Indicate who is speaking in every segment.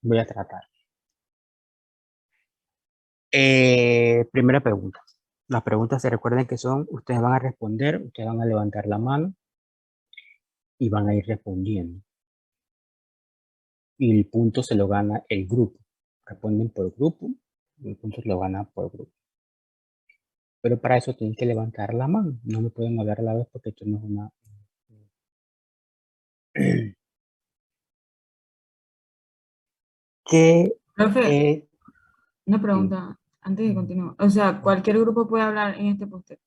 Speaker 1: Voy a tratar. Primera pregunta. Las preguntas se recuerden que son, ustedes van a responder, ustedes van a levantar la mano y van a ir respondiendo. Y el punto se lo gana el grupo. Responden por grupo y el punto se lo gana por grupo. Pero para eso tienen que levantar la mano. No me pueden hablar a la vez porque esto no es una... ¿Qué
Speaker 2: Profe,
Speaker 1: es?
Speaker 2: una
Speaker 1: Sí,
Speaker 2: pregunta antes de continuar. O sea, ¿cualquier grupo puede hablar en este póster?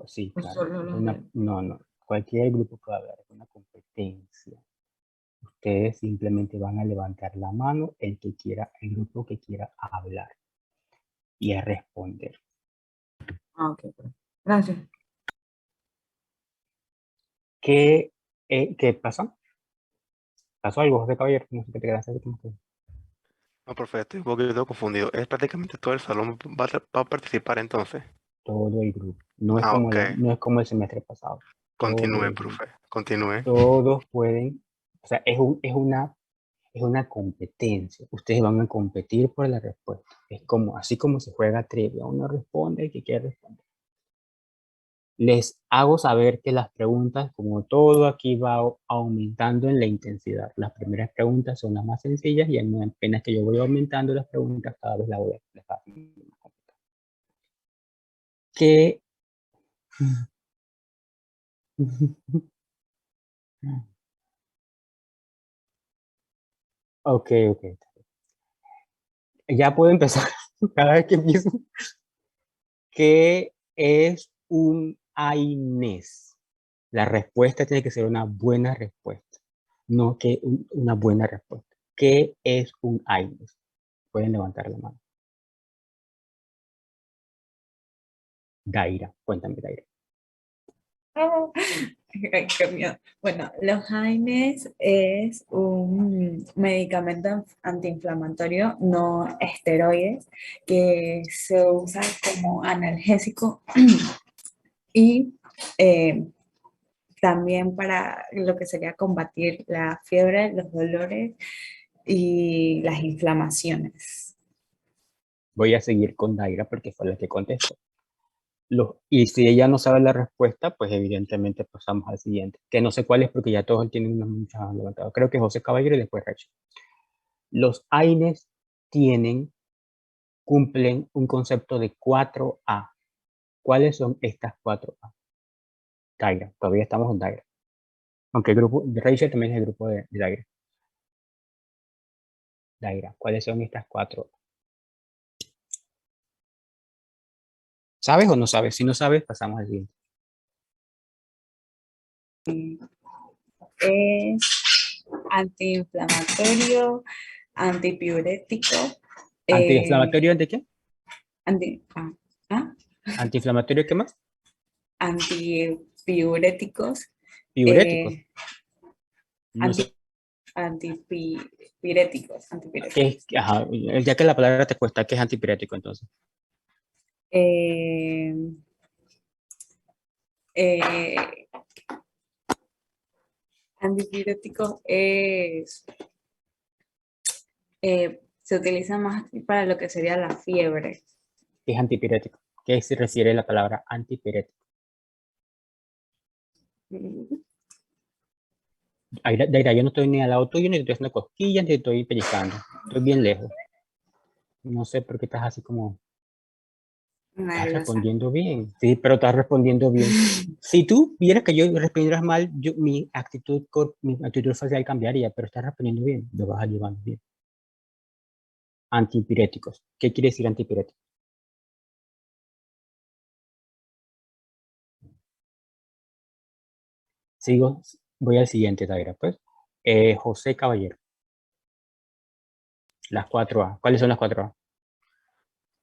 Speaker 1: sí,
Speaker 2: ¿O
Speaker 1: claro.
Speaker 2: solo
Speaker 1: Es
Speaker 2: los
Speaker 1: una,
Speaker 2: de...?
Speaker 1: no, no. Cualquier grupo puede hablar. Es una competencia. Ustedes simplemente van a levantar la mano el que quiera, el grupo que quiera hablar y a responder.
Speaker 2: Ah, ok, profe. Gracias.
Speaker 1: ¿Qué pasa? ¿Pasó algo, José Caballero? No sé qué te quedas hacer.
Speaker 3: No, profe, estoy un poquito confundido. Es prácticamente todo el salón va a participar entonces.
Speaker 1: Todo el grupo. No es
Speaker 3: Ah,
Speaker 1: como
Speaker 3: ok.
Speaker 1: no es como el semestre pasado. Todo
Speaker 3: Continúe,
Speaker 1: el grupo.
Speaker 3: profe. Continúe.
Speaker 1: Todos pueden, o sea, es una competencia. Ustedes van a competir por la respuesta. Es como, así como se juega trivia. Uno responde el que quiere responder. Les hago saber que las preguntas, como todo aquí va aumentando en la intensidad. Las primeras preguntas son las más sencillas y apenas que yo voy aumentando las preguntas, cada vez las voy a dejar más complicadas. ¿Qué? Ok, ok. Ya puedo empezar. Cada vez que empiezo. ¿Qué es un AINES? La respuesta tiene que ser una buena respuesta, no que una buena respuesta. ¿Qué es un AINES? Pueden levantar la mano. Daira, cuéntame, Daira.
Speaker 2: Ay, qué miedo. Bueno, los AINES es un medicamento antiinflamatorio no esteroides que se usa como analgésico y eh, también para lo que sería combatir la fiebre, los dolores y las inflamaciones.
Speaker 1: Voy a seguir con Daira porque fue la que contestó. Y si ella no sabe la respuesta, pues evidentemente pasamos al siguiente, que no sé cuál es porque ya todos tienen unas muchas levantadas. Creo que José Caballero y después Rachel. Los AINES cumplen un concepto de 4A. ¿Cuáles son estas 4A? Daira, todavía estamos en Daira. Aunque el grupo de Rachel también es el grupo de Daira. Daira, ¿cuáles son estas 4? ¿Sabes o no sabes? Si no sabes, pasamos al siguiente.
Speaker 2: Es antiinflamatorio, antipiurético, eh,
Speaker 1: ¿Antiinflamatorio de qué?
Speaker 2: anti, ah, ¿ah?
Speaker 1: ¿Antiinflamatorio qué más?
Speaker 2: Antipiuréticos,
Speaker 1: Diuréticos.
Speaker 2: eh,
Speaker 1: No sé qué
Speaker 2: antipiréticos.
Speaker 1: es. Ajá, ya que la palabra te cuesta, ¿qué es antipirético entonces?
Speaker 2: Eh, eh, Antipirético se utiliza más para lo que sería la fiebre.
Speaker 1: ¿Qué es antipirético? ¿Qué se refiere la palabra antipirético? Daira, yo no estoy ni al lado tuyo, ni te estoy haciendo cosquillas, ni te estoy pellizcando. Estoy bien lejos. No sé por qué estás así como... Estás
Speaker 2: Nerviosa.
Speaker 1: respondiendo bien. Sí, pero estás respondiendo bien. Si tú vieras que yo respondieras mal, mi actitud facial cambiaría, pero estás respondiendo bien. Lo vas a llevar bien. Antipiréticos. ¿Qué quiere decir antipirético? Sigo, voy al siguiente, Daira, pues. José Caballero. Las 4A. ¿Cuáles son las 4A?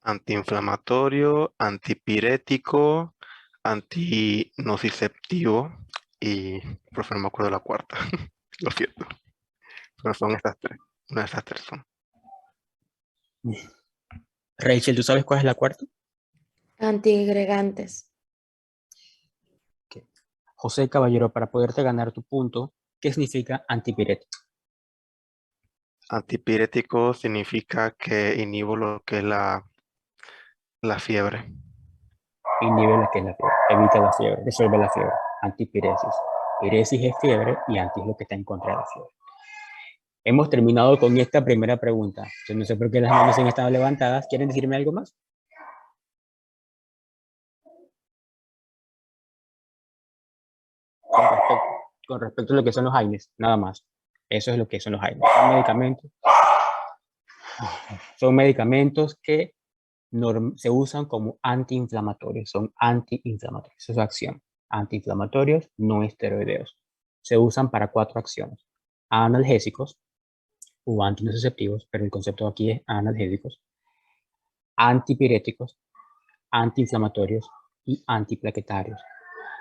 Speaker 3: Antiinflamatorio, antipirético, antinociceptivo y, profe, no me acuerdo la cuarta. Lo siento. Pero son estas tres. Una de esas tres son.
Speaker 1: Rachel, ¿tú sabes cuál es la cuarta?
Speaker 4: Antiagregantes.
Speaker 1: Ok. José Caballero, para poderte ganar tu punto, ¿qué significa antipirético?
Speaker 3: Antipirético significa que inhibo lo que es la fiebre.
Speaker 1: Inhibe la que es la fiebre, evita la fiebre, resuelve la fiebre. Antipiresis. Piresis es fiebre y anti es lo que está en contra de la fiebre. Hemos terminado con esta primera pregunta. Yo no sé por qué las manos han estado levantadas. ¿Quieren decirme algo más? Con respecto a lo que son los AINES, nada más. Eso es lo que son los AINES. Son medicamentos que se usan como antiinflamatorios. Son antiinflamatorios. Esa es su acción. Antiinflamatorios no esteroideos. Se usan para 4 acciones. Analgésicos o antinociceptivos, pero el concepto aquí es analgésicos, antipiréticos, antiinflamatorios y antiplaquetarios.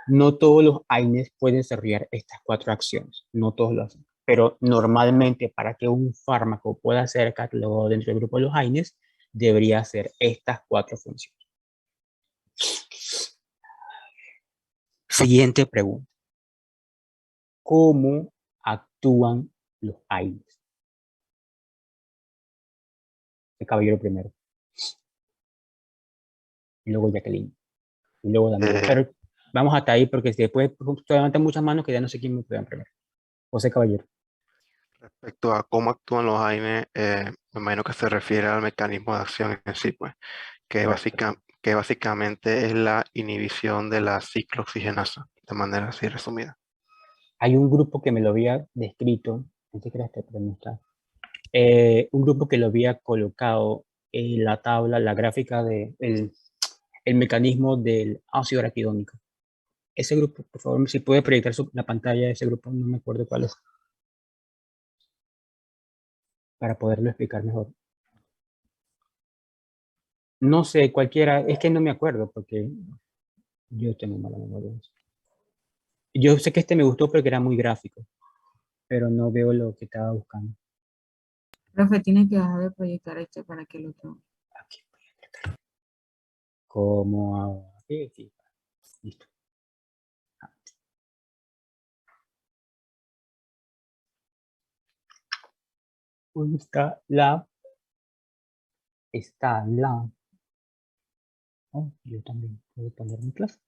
Speaker 1: No todos los AINES pueden desarrollar estas 4 acciones, no todos lo hacen, pero normalmente para que un fármaco pueda ser catalogado dentro del grupo de los AINES, debería hacer estas 4 funciones. Siguiente pregunta. ¿Cómo actúan los AINES? El caballero primero. Y luego Jacqueline. Y luego Daniel. Pero vamos hasta ahí porque después levantan muchas manos que ya no sé quién me puede primero. José Caballero.
Speaker 3: Respecto a cómo actúan los AINE, me imagino que se refiere al mecanismo de acción en sí, pues, que básicamente es la inhibición de la ciclooxigenasa, de manera así resumida.
Speaker 1: Hay un grupo que me lo había descrito, no sé qué era este, pero no está. Un grupo que lo había colocado en la tabla, la gráfica de el mecanismo del ácido araquidónico. Ese grupo, por favor, si puede proyectar la pantalla de ese grupo, no me acuerdo cuál es, para poderlo explicar mejor. No sé, cualquiera, es que no me acuerdo porque yo tengo mala memoria. Yo sé que este me gustó porque era muy gráfico, pero no veo lo que estaba buscando.
Speaker 2: Profe, tiene que dejar de proyectar esto para que lo tome.
Speaker 1: Aquí. Como ahora. Aquí. Listo. ¿Dónde está la? Está la. Oh, yo también puedo poner mi clase.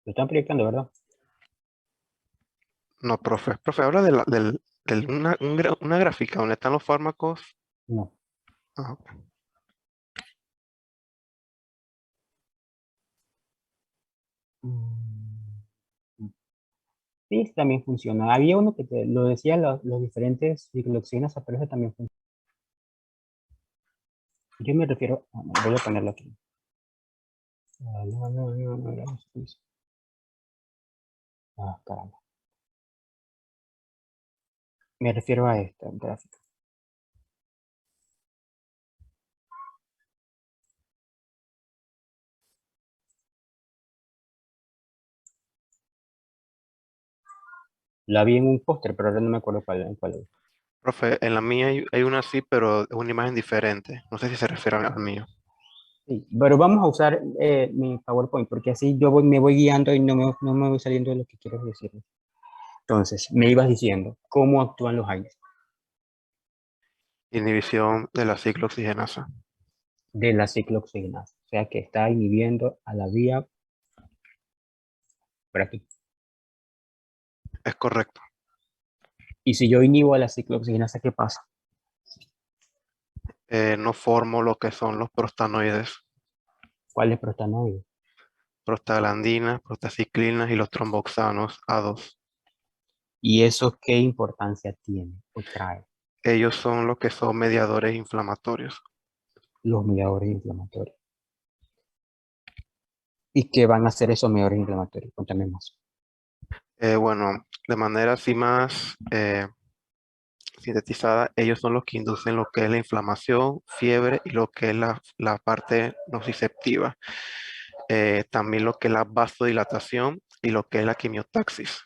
Speaker 1: Lo están proyectando, ¿verdad?
Speaker 3: No, profe. Profe, habla de una gráfica donde están los fármacos.
Speaker 1: No.
Speaker 3: Ah, ok.
Speaker 1: Sí, también funciona. Había uno que lo decía los diferentes ciclooxinas, pero ese también funciona. Yo me refiero, voy a ponerlo aquí. Caramba. Me refiero a esta gráfica. La vi en un póster, pero ahora no me acuerdo cuál es.
Speaker 3: Profe, en la mía hay una así, pero es una imagen diferente. No sé si se refiere al mío.
Speaker 1: Sí, pero vamos a usar mi PowerPoint porque así yo me voy guiando y no me voy saliendo de lo que quiero decir. Entonces, me ibas diciendo cómo actúan los AINES
Speaker 3: Inhibición de la ciclooxigenasa.
Speaker 1: de la ciclooxigenasa. O sea que está inhibiendo a la vía por aquí.
Speaker 3: Es correcto.
Speaker 1: Y si yo inhibo a la ciclooxigenasa, ¿qué pasa?
Speaker 3: No formo lo que son los prostanoides,
Speaker 1: ¿Cuál es prostanoide?
Speaker 3: prostaglandinas, prostaciclinas y los tromboxanos A2.
Speaker 1: ¿Y eso qué importancia tiene o trae?
Speaker 3: Ellos son los que son mediadores inflamatorios.
Speaker 1: Los mediadores inflamatorios. ¿Y qué van a hacer esos mediadores inflamatorios? Cuéntame más.
Speaker 3: Bueno, de manera así más sintetizada, ellos son los que inducen lo que es la inflamación, fiebre y lo que es la parte nociceptiva. También lo que es la vasodilatación y lo que es la quimiotaxis,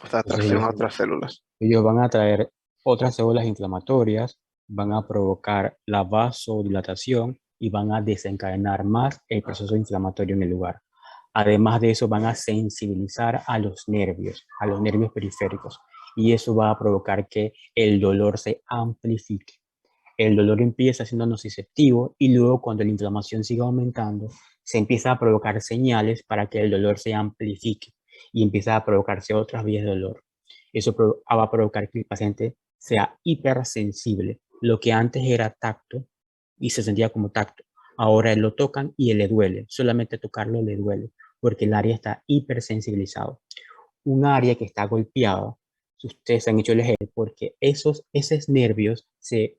Speaker 3: o sea,
Speaker 1: Entonces
Speaker 3: atracción a otras células.
Speaker 1: ellos van a traer otras células inflamatorias, van a provocar la vasodilatación y van a desencadenar más el proceso inflamatorio en el lugar. Además de eso, van a sensibilizar a los nervios periféricos, y eso va a provocar que el dolor se amplifique. El dolor empieza siendo nociceptivo y luego, cuando la inflamación sigue aumentando, se empieza a provocar señales para que el dolor se amplifique y empieza a provocarse otras vías de dolor. Eso va a provocar que el paciente sea hipersensible. Lo que antes era tacto y se sentía como tacto, ahora lo tocan y le duele. Solamente tocarlo le duele porque el área está hipersensibilizado. Un área que está golpeada, ustedes han hecho el ejercicio, porque esos nervios se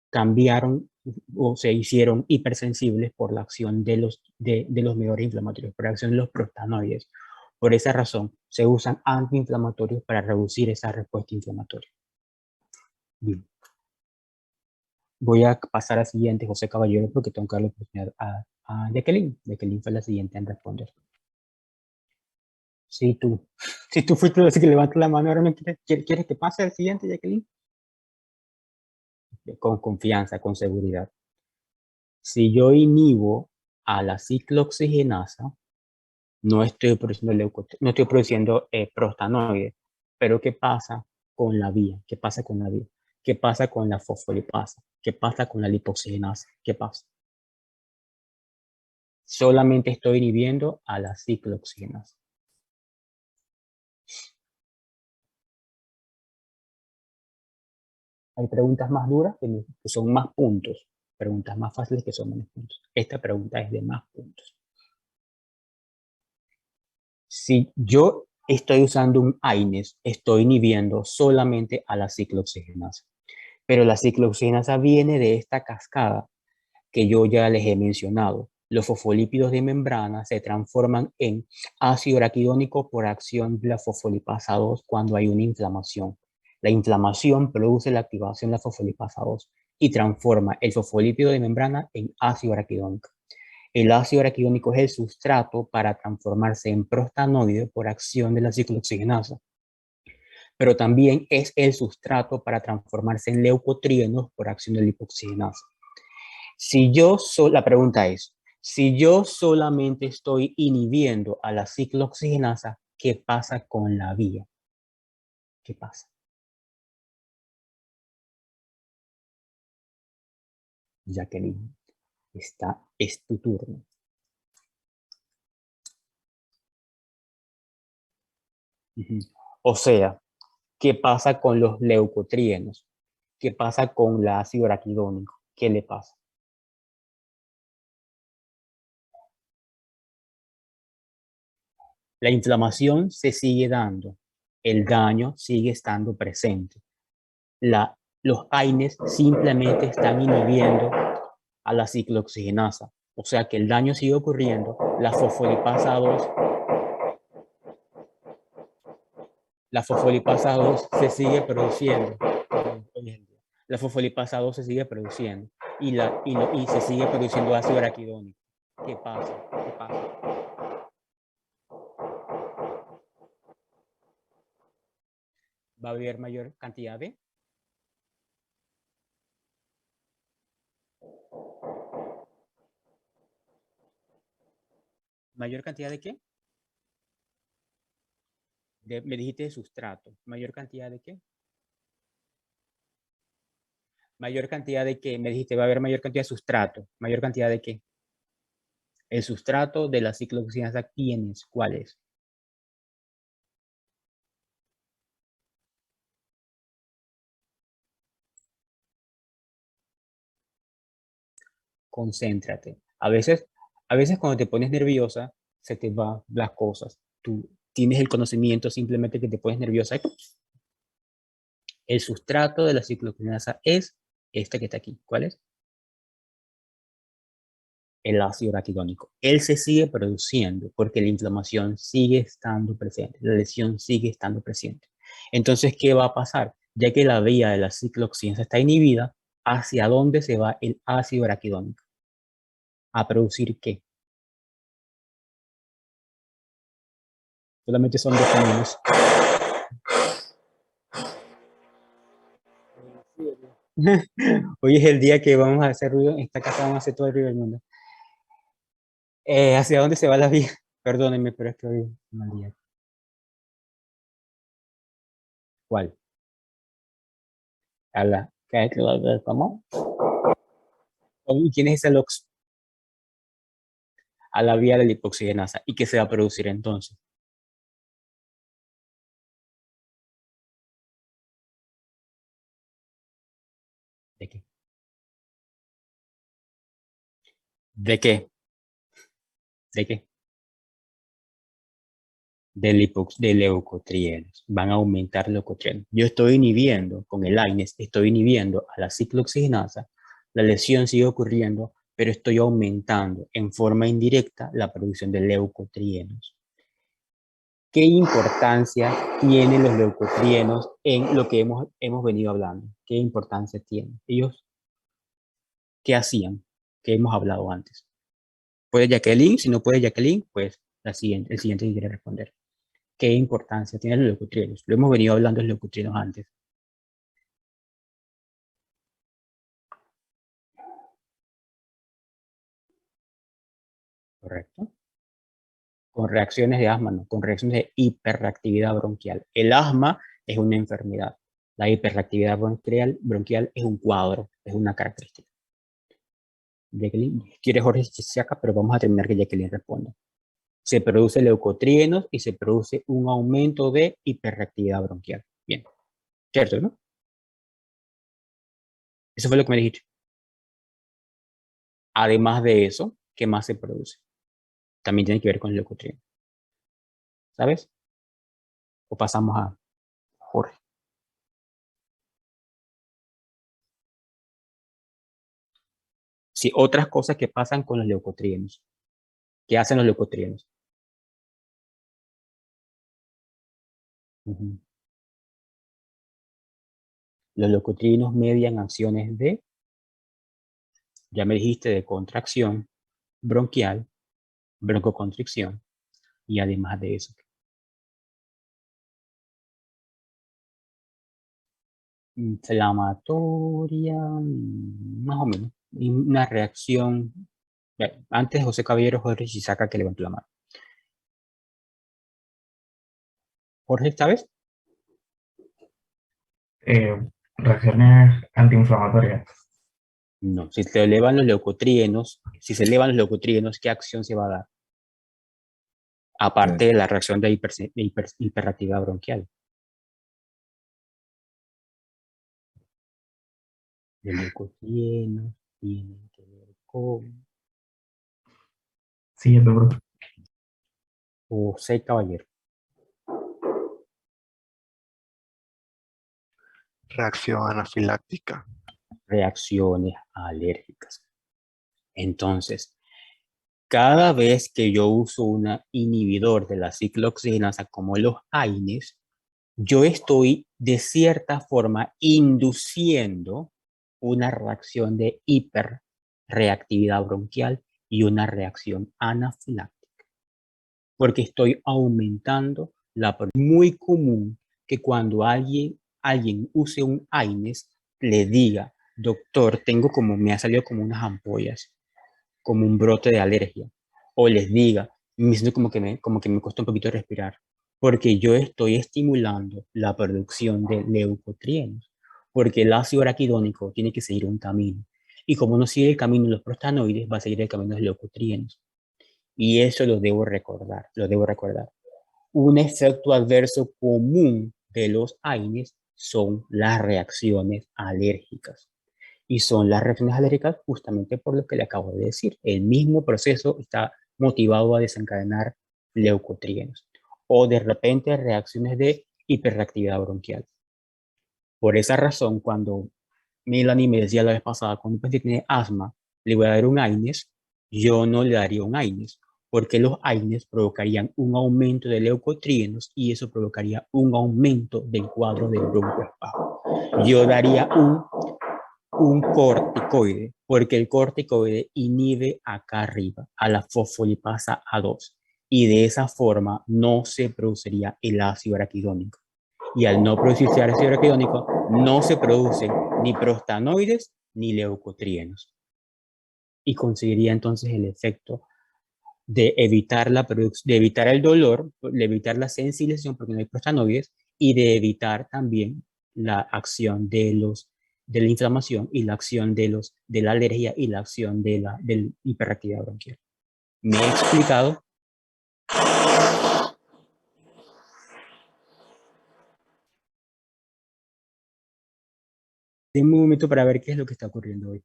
Speaker 1: cambiaron o se hicieron hipersensibles por la acción de los mediadores inflamatorios, por la acción de los prostanoides. Por esa razón, se usan antiinflamatorios para reducir esa respuesta inflamatoria. Bien. Voy a pasar al siguiente, José Caballero, porque tengo que darle oportunidad a Jacqueline. Jacqueline fue la siguiente en responder. Sí, tú. Si tú fuiste así que levanta la mano, ahora ¿quieres que pase al siguiente, Jacqueline? Con confianza, con seguridad. Si yo inhibo a la ciclooxigenasa, no estoy produciendo prostanoides. Pero ¿qué pasa con la vía? ¿Qué pasa con la vía? ¿Qué pasa con la fosfolipasa? ¿Qué pasa con la lipoxigenasa? ¿Qué pasa? Solamente estoy inhibiendo a la ciclooxigenasa. Hay preguntas más duras que son más puntos. Preguntas más fáciles que son menos puntos. Esta pregunta es de más puntos. Si yo estoy usando un AINES, estoy inhibiendo solamente a la ciclooxigenasa. Pero la ciclooxigenasa viene de esta cascada que yo ya les he mencionado. Los fosfolípidos de membrana se transforman en ácido araquidónico por acción de la fosfolipasa 2 cuando hay una inflamación. La inflamación produce la activación de la fosfolipasa 2 y transforma el fosfolípido de membrana en ácido araquidónico. El ácido araquidónico es el sustrato para transformarse en prostanoide por acción de la ciclooxigenasa, pero también es el sustrato para transformarse en leucotrienos por acción de la lipoxigenasa. La pregunta es, si yo solamente estoy inhibiendo a la ciclooxigenasa, ¿qué pasa con la vía? ¿Qué pasa? Jacqueline, es tu turno. O sea, ¿qué pasa con los leucotrienos? ¿Qué pasa con el ácido araquidónico? ¿Qué le pasa? La inflamación se sigue dando, el daño sigue estando presente. Los AINES simplemente están inhibiendo a la ciclooxigenasa, o sea que el daño sigue ocurriendo, la fosfolipasa 2 se sigue produciendo. La fosfolipasa 2 se sigue produciendo y se sigue produciendo ácido araquidónico. ¿Qué pasa? ¿Qué pasa? ¿Va a haber mayor cantidad de? ¿Mayor cantidad de qué? Me dijiste de sustrato. ¿Mayor cantidad de qué? ¿Mayor cantidad de qué? Me dijiste, va a haber mayor cantidad de sustrato. ¿Mayor cantidad de qué? El sustrato de la ciclooxigenasa, ¿quién es? ¿Cuál es? Concéntrate. A veces cuando te pones nerviosa, se te van las cosas. Tú tienes el conocimiento, simplemente que te pones nerviosa. El sustrato de la ciclooxigenasa es este que está aquí. ¿Cuál es? El ácido araquidónico. Él se sigue produciendo porque la inflamación sigue estando presente, la lesión sigue estando presente. Entonces, ¿qué va a pasar? Ya que la vía de la ciclooxigenasa está inhibida, ¿hacia dónde se va el ácido araquidónico? ¿A producir qué? Solamente son 2 caminos. Hoy es el día que vamos a hacer ruido. En esta casa vamos a hacer todo el ruido del mundo. ¿Hacia dónde se va la vía? Perdónenme, pero es que hoy es un mal día. ¿Cuál? ¿Cómo? ¿Y quién es ese LOX? A la vía de la lipoxigenasa. ¿Y qué se va a producir entonces? ¿De qué? ¿De qué? ¿De qué? De leucotrienos. Van a aumentar leucotrienos. Yo estoy inhibiendo con el AINES, estoy inhibiendo a la ciclooxigenasa. La lesión sigue ocurriendo, pero estoy aumentando en forma indirecta la producción de leucotrienos. ¿Qué importancia tienen los leucotrienos en lo que hemos venido hablando? ¿Qué importancia tienen? Ellos, ¿qué hacían? ¿Qué hemos hablado antes? ¿Puede Jacqueline? Si no puede Jacqueline, pues el siguiente que quiere responder. ¿Qué importancia tienen los leucotrienos? Lo hemos venido hablando de los leucotrienos antes. ¿Correcto? Con reacciones de asma, no, con reacciones de hiperreactividad bronquial. El asma es una enfermedad. La hiperreactividad bronquial es un cuadro, es una característica. Jacqueline, quiere Jorge Chisiaca, pero vamos a terminar que Jacqueline responda. Se produce leucotrienos y se produce un aumento de hiperreactividad bronquial. Bien, ¿cierto, no? Eso fue lo que me dijiste. Además de eso, ¿qué más se produce? También tiene que ver con el leucotrieno. ¿Sabes? O pasamos a Jorge. Sí, otras cosas que pasan con los leucotrienos. ¿Qué hacen los leucotrienos? Ujú. Los leucotrienos median acciones de, ya me dijiste, de contracción bronquial, broncoconstricción, y además de eso, inflamatoria, más o menos, y una reacción. Antes José Caballero, Jorge Chisaca que levantó la mano. Jorge, ¿sabes?
Speaker 4: Reacciones antiinflamatorias.
Speaker 1: No, si se elevan los leucotrienos, ¿qué acción se va a dar? Aparte de la reacción de hiperactividad bronquial. Los leucotrienos tienen que ver con
Speaker 4: Siguiente, profe.
Speaker 1: José Caballero.
Speaker 3: Reacción anafiláctica.
Speaker 1: Reacciones alérgicas. Entonces, cada vez que yo uso un inhibidor de la ciclooxigenasa como los AINES, yo estoy de cierta forma induciendo una reacción de hiperreactividad bronquial y una reacción anafiláctica, porque estoy aumentando la muy común que cuando alguien use un AINES le diga, doctor, me ha salido como unas ampollas, como un brote de alergia, o les diga, me siento como que me cuesta un poquito respirar, porque yo estoy estimulando la producción de leucotrienos, porque el ácido araquidónico tiene que seguir un camino, y como no sigue el camino de los prostanoides, va a seguir el camino de los leucotrienos, y eso lo debo recordar. Un efecto adverso común de los AINES son las reacciones alérgicas. Y son las reacciones alérgicas justamente por lo que le acabo de decir. El mismo proceso está motivado a desencadenar leucotrienos o de repente reacciones de hiperreactividad bronquial. Por esa razón, cuando Melanie me decía la vez pasada, cuando un paciente tiene asma, le voy a dar un AINES, yo no le daría un AINES, porque los AINES provocarían un aumento de leucotrienos y eso provocaría un aumento del cuadro de broncoespasmo. Yo daría un corticoide, porque el corticoide inhibe acá arriba a la fosfolipasa A2 y de esa forma no se produciría el ácido araquidónico. Y al no producirse ácido araquidónico, no se producen ni prostanoides ni leucotrienos. Y conseguiría entonces el efecto de evitar de evitar el dolor, de evitar la sensibilización porque no hay prostanoides y de evitar también la acción de la inflamación y la acción de la alergia y la acción de la hiperactividad bronquial. ¿Me he explicado? Denme un momento para ver qué es lo que está ocurriendo hoy.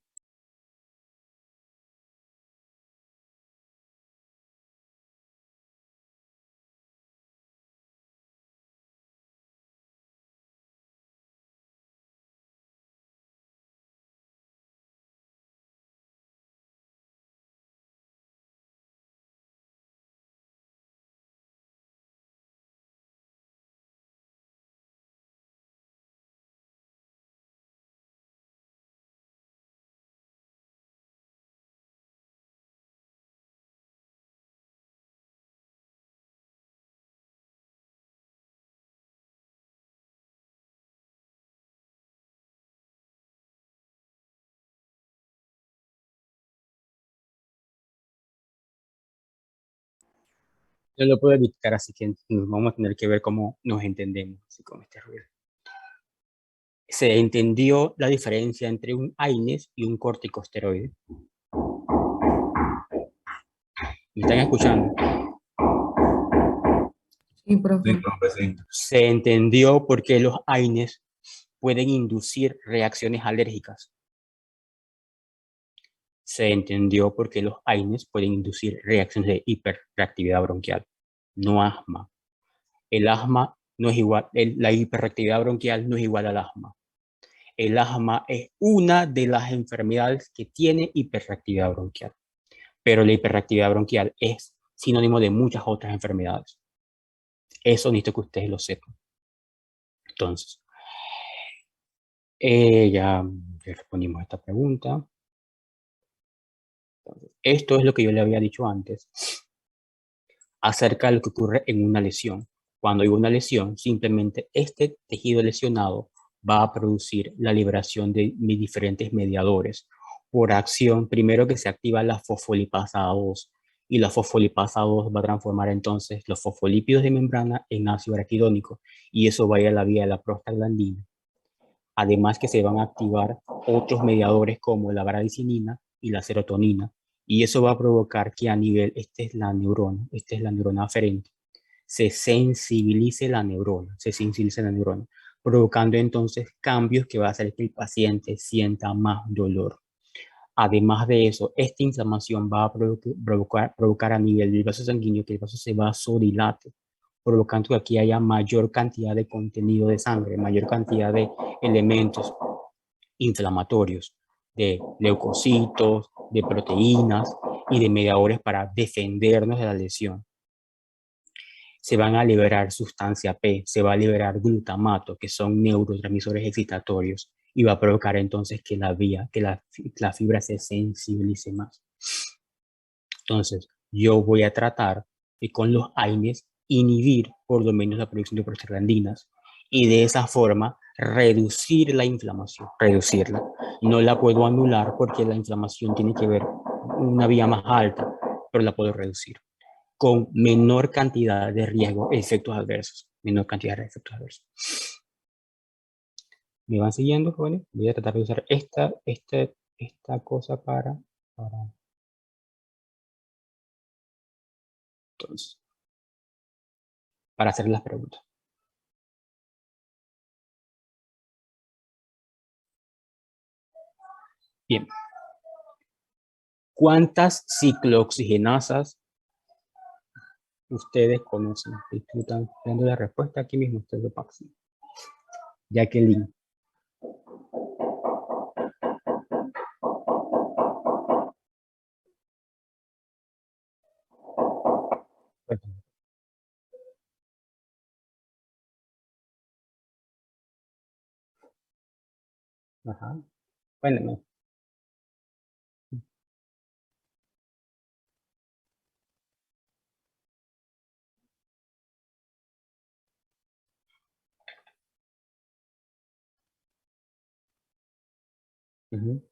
Speaker 1: Yo lo puedo evitar, así que vamos a tener que ver cómo nos entendemos así con este ruido. Se entendió la diferencia entre un AINES y un corticosteroide. ¿Me están escuchando?
Speaker 2: Sí, profe.
Speaker 5: Sí, profe, sí.
Speaker 1: Se entendió por qué los AINES pueden inducir reacciones alérgicas. Se entendió por qué los AINES pueden inducir reacciones de hiperreactividad bronquial, no asma. El asma no es igual, la hiperreactividad bronquial no es igual al asma. El asma es una de las enfermedades que tiene hiperreactividad bronquial, pero la hiperreactividad bronquial es sinónimo de muchas otras enfermedades. Eso necesito que ustedes lo sepan. Entonces, ya respondimos a esta pregunta. Entonces, esto es lo que yo le había dicho antes acerca de lo que ocurre en una lesión. Cuando hay una lesión, simplemente este tejido lesionado va a producir la liberación de diferentes mediadores por acción, primero que se activa la fosfolipasa 2 y la fosfolipasa 2 va a transformar entonces los fosfolípidos de membrana en ácido araquidónico y eso va a ir a la vía de la prostaglandina. Además que se van a activar otros mediadores como la bradicinina y la serotonina y eso va a provocar que a nivel, esta es la neurona aferente, se sensibilice la neurona, provocando entonces cambios que va a hacer que el paciente sienta más dolor. Además de eso, esta inflamación va a provocar a nivel del vaso sanguíneo que el vaso se vasodilate, provocando que aquí haya mayor cantidad de contenido de sangre, mayor cantidad de elementos inflamatorios, de leucocitos, de proteínas y de mediadores para defendernos de la lesión. Se van a liberar sustancia P, se va a liberar glutamato, que son neurotransmisores excitatorios, y va a provocar entonces que la fibra se sensibilice más. Entonces, yo voy a tratar de con los AINES inhibir por lo menos la producción de prostaglandinas y de esa forma reducir la inflamación, reducirla. No la puedo anular porque la inflamación tiene que ver una vía más alta, pero la puedo reducir con menor cantidad de riesgo de efectos adversos, menor cantidad de efectos adversos. ¿Me van siguiendo, jóvenes? Voy a tratar de usar esta cosa entonces, para hacer las preguntas. Bien. ¿Cuántas ciclooxigenasas ustedes conocen? Están dando la respuesta aquí mismo, ustedes lo pasan. Jacqueline. Ajá. Cuéntame. Ujú.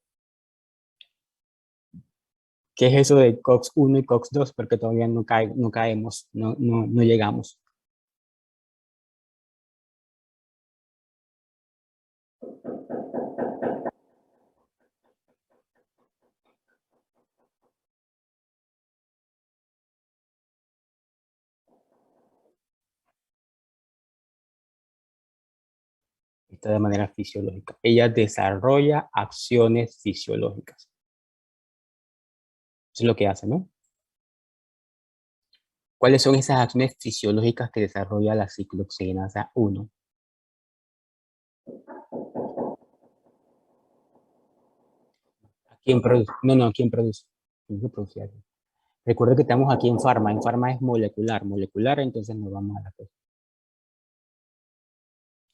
Speaker 1: ¿Qué es eso de COX-1 y COX-2? Porque todavía no caemos, no llegamos. Está de manera fisiológica. Ella desarrolla acciones fisiológicas. Eso es lo que hace, ¿no? ¿Cuáles son esas acciones fisiológicas que desarrolla la ciclooxigenasa 1? ¿Quién produce? No, ¿quién produce? ¿Quién lo produce aquí? Recuerda que estamos aquí en farma. En farma es molecular. Molecular, entonces nos vamos a la cosa.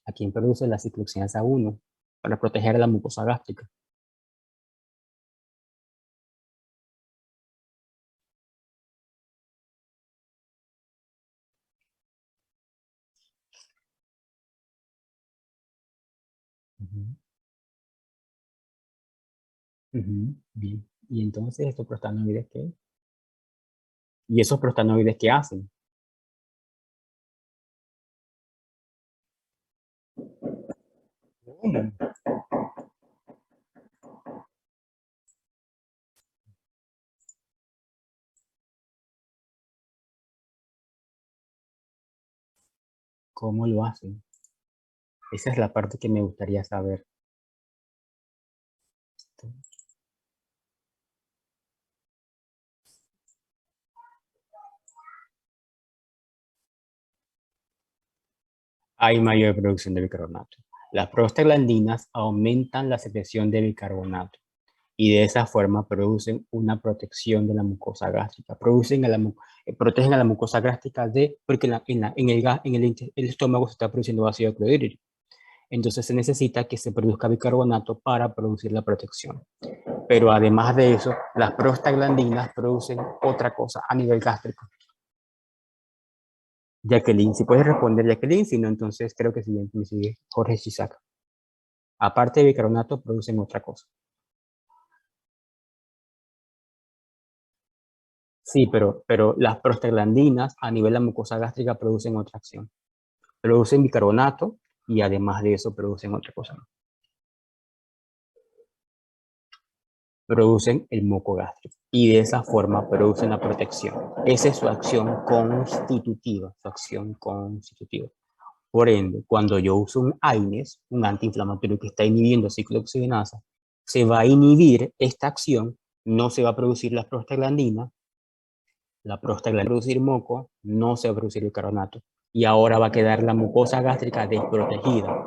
Speaker 1: ¿A quién produce la ciclooxigenasa 1? Para proteger la mucosa gástrica. Bien. ¿Y entonces estos prostanoides qué? ¿Y esos prostanoides qué hacen? ¿Cómo? ¿Cómo lo hacen? Esa es la parte que me gustaría saber. Hay mayor producción de bicarbonato. Las prostaglandinas aumentan la secreción de bicarbonato y de esa forma producen una protección de la mucosa gástrica. Protegen a la mucosa gástrica porque el estómago se está produciendo ácido clorhídrico. Entonces se necesita que se produzca bicarbonato para producir la protección. Pero además de eso, las prostaglandinas producen otra cosa a nivel gástrico. Jacqueline, si puedes responder Jacqueline, si no, entonces creo que siguiente me sigue Jorge Shizaga. Aparte de bicarbonato, producen otra cosa. Sí, pero las prostaglandinas a nivel de la mucosa gástrica producen otra acción. Producen bicarbonato y además de eso producen otra cosa. Producen el moco gástrico y de esa forma producen la protección. Esa es su acción constitutiva, Por ende, cuando yo uso un AINES, un antiinflamatorio que está inhibiendo ciclooxigenasa, se va a inhibir esta acción, no se va a producir la prostaglandina va a producir moco, no se va a producir bicarbonato, y ahora va a quedar la mucosa gástrica desprotegida.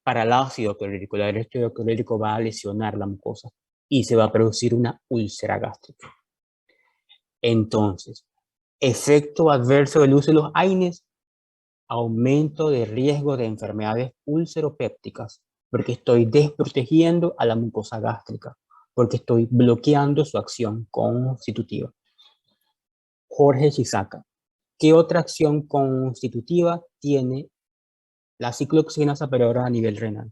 Speaker 1: Para el ácido clorhídrico, el ácido clorhídrico va a lesionar la mucosa y se va a producir una úlcera gástrica. Entonces, efecto adverso del uso de los AINES, aumento de riesgo de enfermedades ulceropépticas, porque estoy desprotegiendo a la mucosa gástrica, porque estoy bloqueando su acción constitutiva. Jorge Shizaga, ¿qué otra acción constitutiva tiene la ciclooxigenasa pero ahora a nivel renal?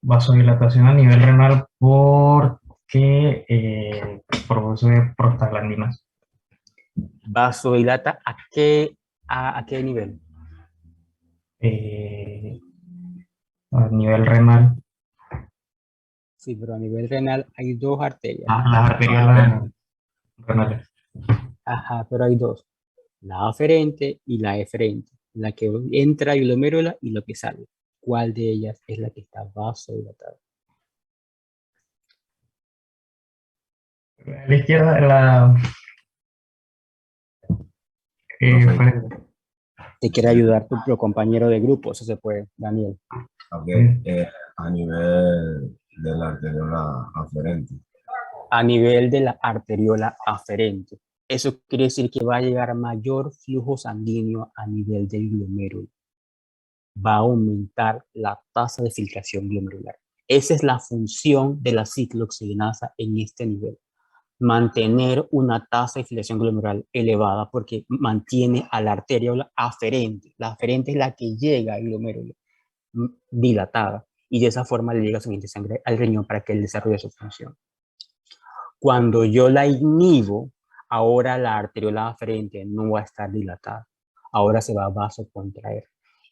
Speaker 4: Vasodilatación a nivel renal porque produce prostaglandinas.
Speaker 1: ¿Vasodilata a qué nivel?
Speaker 4: A nivel renal.
Speaker 1: Sí, pero a nivel renal hay dos arterias.
Speaker 4: Las arteriolas renales.
Speaker 1: Ajá, pero hay dos. La aferente y la eferente. La que entra y glomérulas y lo que sale. ¿Cuál de ellas es la que está vasodilatada?
Speaker 4: A la izquierda, la
Speaker 1: Te quiere ayudar tu compañero de grupo, eso se puede, Daniel.
Speaker 5: Ok, a nivel de la arteriola aferente.
Speaker 1: A nivel de la arteriola aferente. Eso quiere decir que va a llegar mayor flujo sanguíneo a nivel del glomérulo. Va a aumentar la tasa de filtración glomerular. Esa es la función de la ciclooxigenasa en este nivel. mantener una tasa de filtración glomerular elevada porque mantiene a la arteriola aferente. La aferente es la que llega al glomérulo dilatada y de esa forma le llega suficiente sangre al riñón para que él desarrolle su función. Cuando yo la inhibo, ahora la arteriola aferente no va a estar dilatada. Ahora se va a vasocontraer.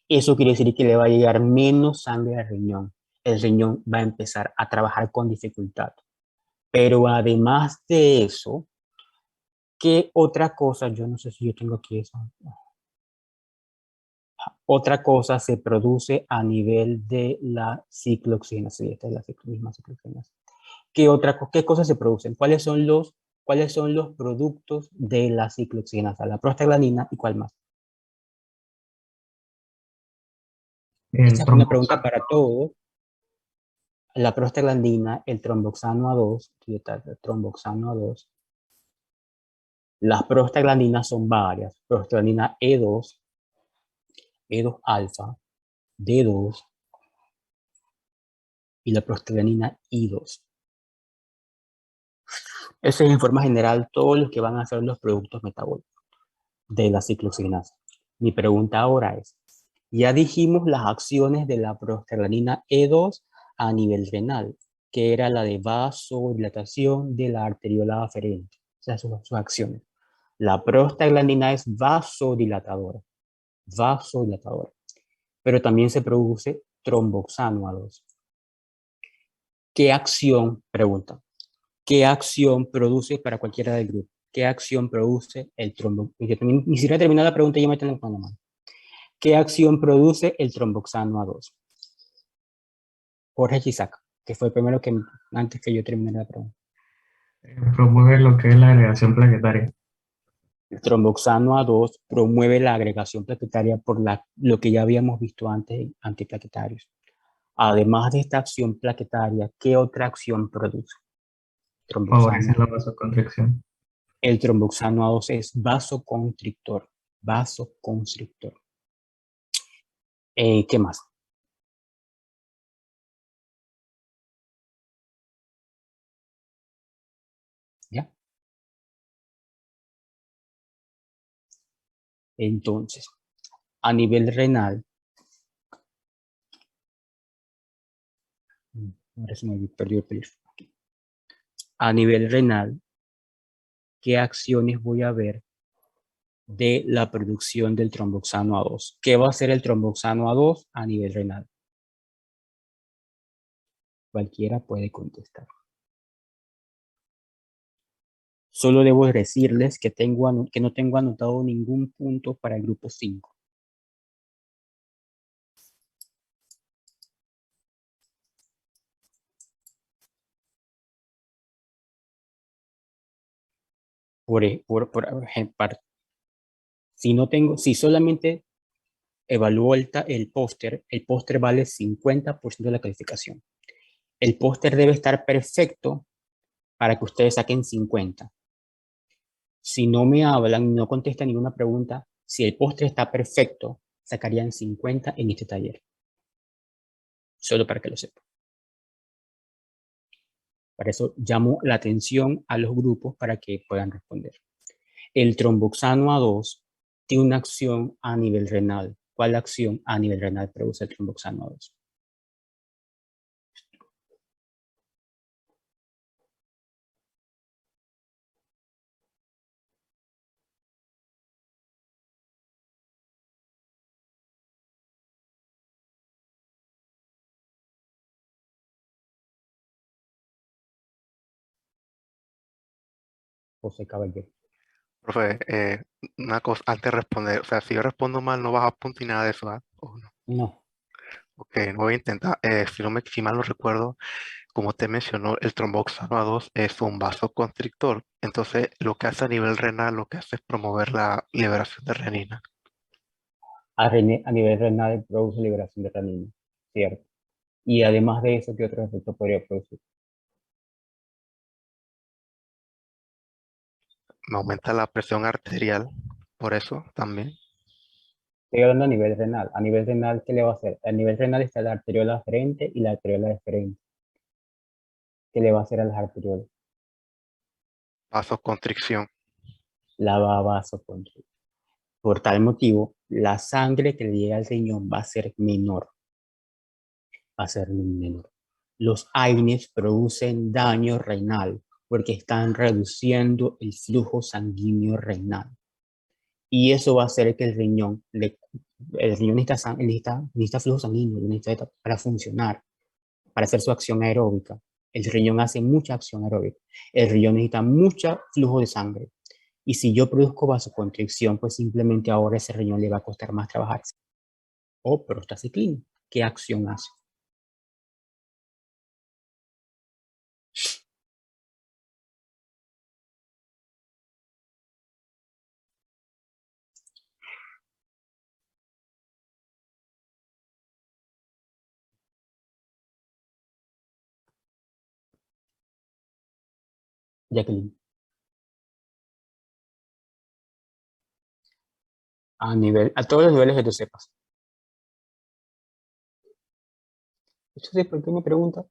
Speaker 1: Eso quiere decir que le va a llegar menos sangre al riñón. El riñón va a empezar a trabajar con dificultad. Pero además de eso, ¿qué otra cosa? Yo no sé si yo tengo aquí eso. Otra cosa se produce a nivel de la ciclooxigenasa. Sí, esta es la misma ciclooxigenasa. ¿Qué cosas se producen? ¿Cuáles son los productos de la ciclooxigenasa? La prostaglandina y cuál más. Esta es una pregunta para todos. La prostaglandina, el tromboxano A2, el tromboxano A2. Las prostaglandinas son varias. Prostaglandina E2, E2 alfa, D2 y la prostaglandina I2. Ese es en forma general todos los que van a ser los productos metabólicos de la ciclooxigenasa. Mi pregunta ahora es, ya dijimos las acciones de la prostaglandina E2 a nivel renal, que era la de vasodilatación de la arteriola aferente, o sea, sus acciones. La prostaglandina es vasodilatadora, pero también se produce tromboxano A2. ¿Qué acción, pregunta, qué acción produce para cualquiera del grupo? ¿Qué acción produce el tromboxano? Ni siquiera terminé la pregunta y ya me tengo con la mano. ¿Qué acción produce el tromboxano A2? Jorge Chisaca, que fue el primero que, antes que yo terminara la pregunta.
Speaker 4: Promueve lo que es la agregación plaquetaria.
Speaker 1: El tromboxano A2 promueve la agregación plaquetaria por lo que ya habíamos visto antes, antiplaquetarios. Además de esta acción plaquetaria, ¿qué otra acción produce?
Speaker 4: Favorece
Speaker 1: Tromboxano.
Speaker 4: la vasoconstricción.
Speaker 1: El tromboxano A2 es vasoconstrictor. Vasoconstrictor. ¿Qué más? ¿Ya? Entonces, a nivel renal, ahora se me perdió el peligro. A nivel renal, ¿qué acciones voy a ver de la producción del tromboxano A2? ¿Qué va a hacer el tromboxano A2 a nivel renal? Cualquiera puede contestar. Solo debo decirles que no tengo anotado ningún punto para el grupo 5. Por ejemplo, si solamente evalúo el póster vale 50% de la calificación. El póster debe estar perfecto para que ustedes saquen 50. Si no me hablan, no contestan ninguna pregunta, si el póster está perfecto, sacarían 50 en este taller. Solo para que lo sepan. Para eso llamo la atención a los grupos para que puedan responder. El tromboxano A2 tiene una acción a nivel renal. ¿Cuál acción a nivel renal produce el tromboxano A2? José Caballero.
Speaker 3: Profe, una cosa, antes de responder, o sea, si yo respondo mal, no vas a apuntar ni nada de eso, ¿ah? ¿O no?
Speaker 1: No.
Speaker 3: Ok, no voy a intentar. Si mal no recuerdo, como te mencionó, el tromboxano A2 es un vasoconstrictor. Entonces, lo que hace a nivel renal, lo que hace es promover la liberación de renina.
Speaker 1: A nivel renal produce liberación de renina, cierto. Y además de eso, ¿qué otro efecto podría producir?
Speaker 3: Me aumenta la presión arterial, por eso también.
Speaker 1: Estoy hablando a nivel renal. A nivel renal, ¿qué le va a hacer? A nivel renal está la arteriola aferente y la arteriola deferente. ¿Qué le va a hacer a las arteriolas?
Speaker 3: Vasoconstricción.
Speaker 1: La vasoconstricción. Por tal motivo, la sangre que le llega al riñón va a ser menor. Va a ser menor. Los AINES producen daño renal porque están reduciendo el flujo sanguíneo renal. Y eso va a hacer que el riñón necesita flujo sanguíneo, necesita para funcionar, para hacer su acción aeróbica. El riñón hace mucha acción aeróbica. El riñón necesita mucho flujo de sangre. Y si yo produzco vasoconstricción, pues simplemente ahora ese riñón le va a costar más trabajar. O prostaciclina, ¿qué acción hace? Jacqueline. A todos los niveles que tú sepas. Entonces, ¿por qué me preguntas?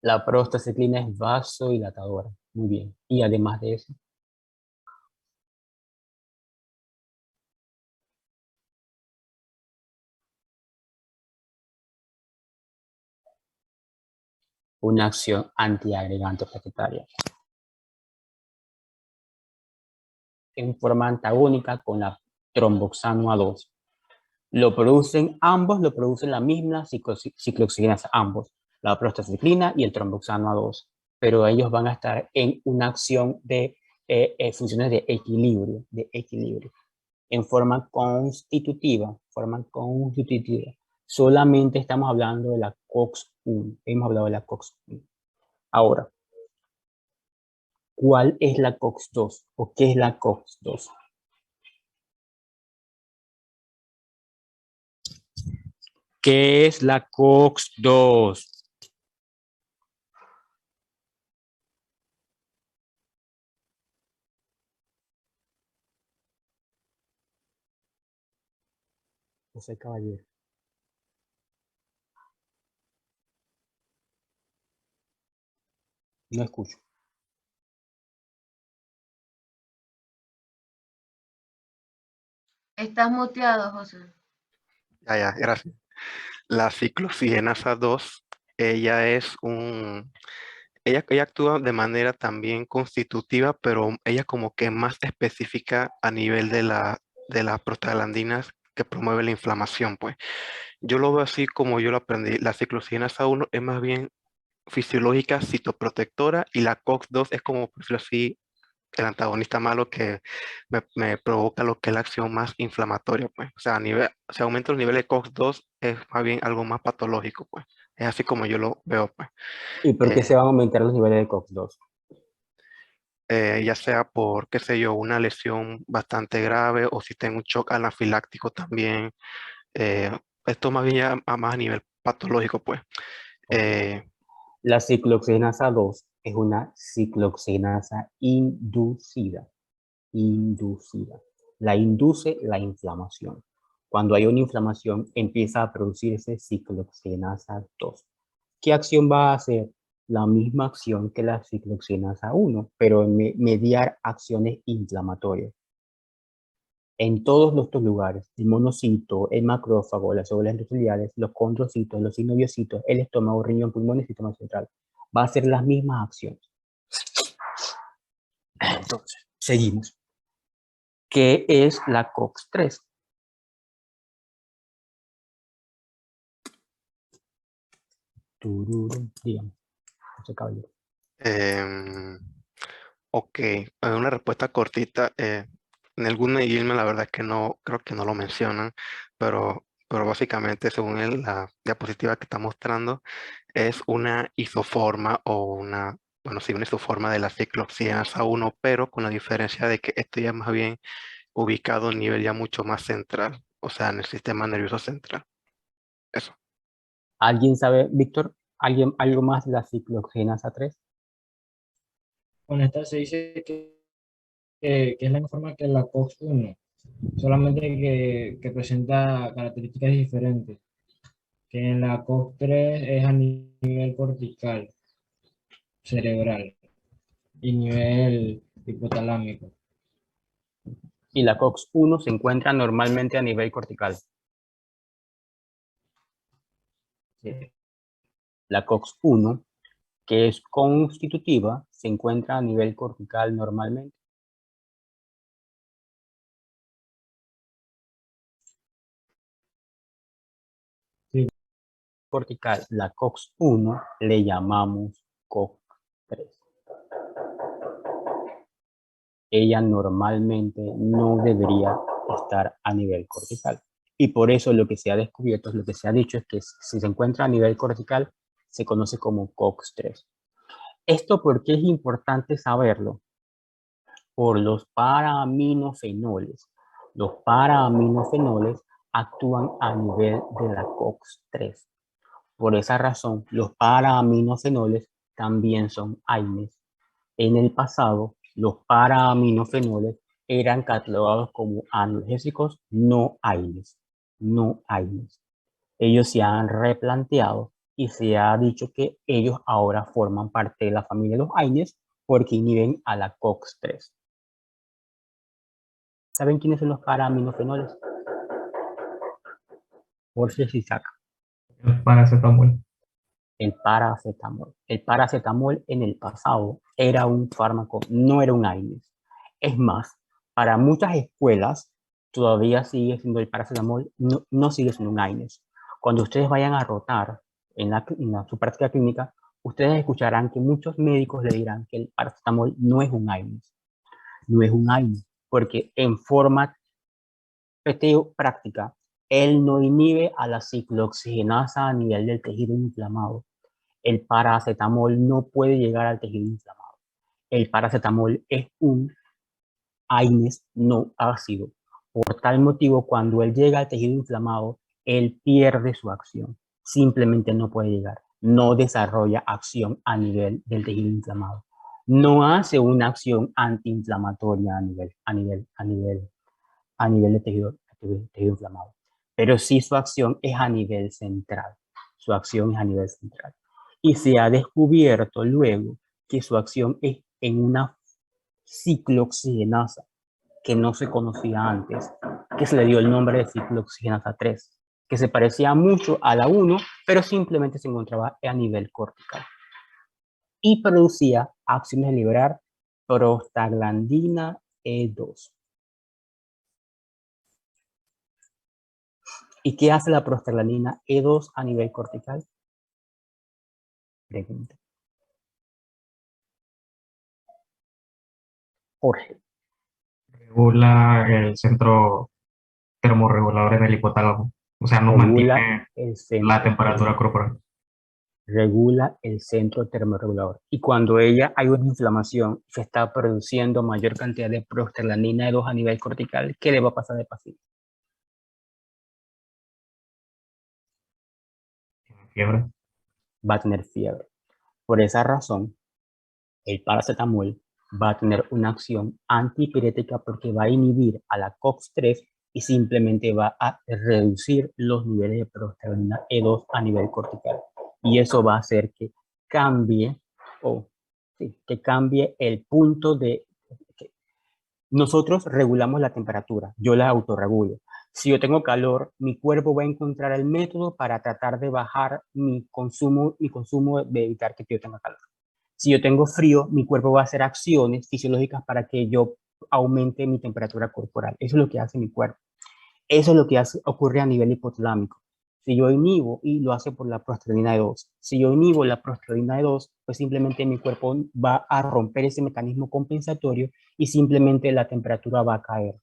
Speaker 1: La prostaciclina es vasodilatadora. Muy bien. Y además de eso, una acción antiagregante plaquetaria. En forma antagónica con la tromboxano A2. Lo producen la misma ciclooxigenasa, ambos, la prostaciclina y el tromboxano A2, pero ellos van a estar en una acción de funciones de equilibrio, en forma constitutiva, Solamente estamos hablando de la COX-1, hemos hablado de la COX-1. Ahora, ¿cuál es la COX-2 o qué es la COX-2? ¿Qué es la COX-2? José Caballero. No escucho.
Speaker 6: Estás muteado, José.
Speaker 3: Ya, gracias. La ciclooxigenasa 2, ella ella actúa de manera también constitutiva, pero ella como que más específica a nivel de las prostaglandinas que promueve la inflamación, pues. Yo lo veo así como yo lo aprendí. La ciclooxigenasa 1 es más bien fisiológica, citoprotectora, y la COX-2 es como, por decirlo así, el antagonista malo que me provoca lo que es la acción más inflamatoria, pues. O sea, se aumenta el nivel de COX-2, es más bien algo más patológico, pues. Es así como yo lo veo, pues.
Speaker 1: ¿Y por qué
Speaker 3: Eh,
Speaker 1: se van a aumentar los niveles de COX-2?
Speaker 3: Ya sea por, qué sé yo, una lesión bastante grave o si tengo un shock anafiláctico también. eh, Esto más bien ya más a nivel patológico, pues. Eh,
Speaker 1: La ciclooxigenasa 2 es una ciclooxigenasa inducida. La induce la inflamación. Cuando hay una inflamación, empieza a producirse ciclooxigenasa 2. ¿Qué acción va a hacer? La misma acción que la ciclooxigenasa 1, pero en mediar acciones inflamatorias. En todos estos lugares, el monocito, el macrófago, las células endoteliales, los condrocitos, los sinoviocitos, el estómago, riñón, pulmón y sistema central, va a hacer las mismas acciones. Entonces, seguimos. ¿Qué es la COX-3? Dígame, José Caballero.
Speaker 3: em, ok, una respuesta cortita. En alguna ILM la verdad es que no, creo que no lo mencionan, pero básicamente según la diapositiva que está mostrando, es una isoforma o bueno, sí, una isoforma de la ciclooxigenasa 1, pero con la diferencia de que esto ya es más bien ubicado a un nivel ya mucho más central, o sea, en el sistema nervioso central. Eso.
Speaker 1: ¿Alguien sabe, Víctor, algo más de la ciclooxigenasa 3?
Speaker 7: Con esta se dice que es la misma forma que la COX-1,
Speaker 6: solamente que presenta características diferentes, que en la COX-3 es a nivel cortical, cerebral y nivel hipotalámico.
Speaker 1: Y la COX-1 se encuentra normalmente a nivel cortical. Sí. La COX-1, que es constitutiva, se encuentra a nivel cortical normalmente.
Speaker 6: Sí.
Speaker 1: Cortical, la COX-1 le llamamos COX-3. Ella normalmente no debería estar a nivel cortical. Y por eso lo que se ha descubierto, lo que se ha dicho es que si se encuentra a nivel cortical, se conoce como COX-3. ¿Esto por qué es importante saberlo? Por los paraminofenoles. Los paraminofenoles actúan a nivel de la COX-3. Por esa razón, los paraminofenoles también son AINES. En el pasado, los paraminofenoles eran catalogados como analgésicos no AINES. No AINES. Ellos se han replanteado y se ha dicho que ellos ahora forman parte de la familia de los AINES porque inhiben a la COX-3. ¿Saben quiénes son los paraminofenoles? Jorge Isaac.
Speaker 4: El paracetamol.
Speaker 1: El paracetamol. El paracetamol en el pasado era un fármaco, no era un AINES. Es más, para muchas escuelas todavía sigue siendo el paracetamol, no sigue siendo un AINES. Cuando ustedes vayan a rotar en su práctica clínica, ustedes escucharán que muchos médicos le dirán que el paracetamol no es un AINES. No es un AINES, porque en forma práctica, él no inhibe a la ciclooxigenasa a nivel del tejido inflamado. El paracetamol no puede llegar al tejido inflamado. El paracetamol es un AINES no ácido. Por tal motivo, cuando él llega al tejido inflamado, él pierde su acción. Simplemente no puede llegar. No desarrolla acción a nivel del tejido inflamado. No hace una acción antiinflamatoria a nivel de tejido inflamado. Pero sí su acción es a nivel central. Su acción es a nivel central. Y se ha descubierto luego que su acción es en una ciclooxigenasa que no se conocía antes, que se le dio el nombre de ciclooxigenasa 3, que se parecía mucho a la 1, pero simplemente se encontraba a nivel cortical. Y producía acciones de liberar prostaglandina E2. ¿Y qué hace la prostaglandina E2 a nivel cortical? Pregunta. Jorge.
Speaker 4: Regula el centro termorregulador en el hipotálamo. O sea, nos mantiene la temperatura corporal.
Speaker 1: Regula el centro termorregulador. Y cuando hay una inflamación, se está produciendo mayor cantidad de prostaglandina E2 a nivel cortical, ¿qué le va a pasar al paciente?
Speaker 4: Fiebre.
Speaker 1: Va a tener fiebre. Por esa razón, el paracetamol va a tener una acción antipirética porque va a inhibir a la COX-3 y simplemente va a reducir los niveles de prostaglandina E2 a nivel cortical. Y eso va a hacer que cambie, que cambie el punto de... Nosotros regulamos la temperatura, yo la autorregulo. Si yo tengo calor, mi cuerpo va a encontrar el método para tratar de bajar mi consumo de evitar que yo tenga calor. Si yo tengo frío, mi cuerpo va a hacer acciones fisiológicas para que yo aumente mi temperatura corporal. Eso es lo que hace mi cuerpo. Eso es lo que ocurre a nivel hipotalámico. Si yo inhibo, y lo hace por la prostaglandina E2, si yo inhibo la prostaglandina E2, pues simplemente mi cuerpo va a romper ese mecanismo compensatorio y simplemente la temperatura va a caer.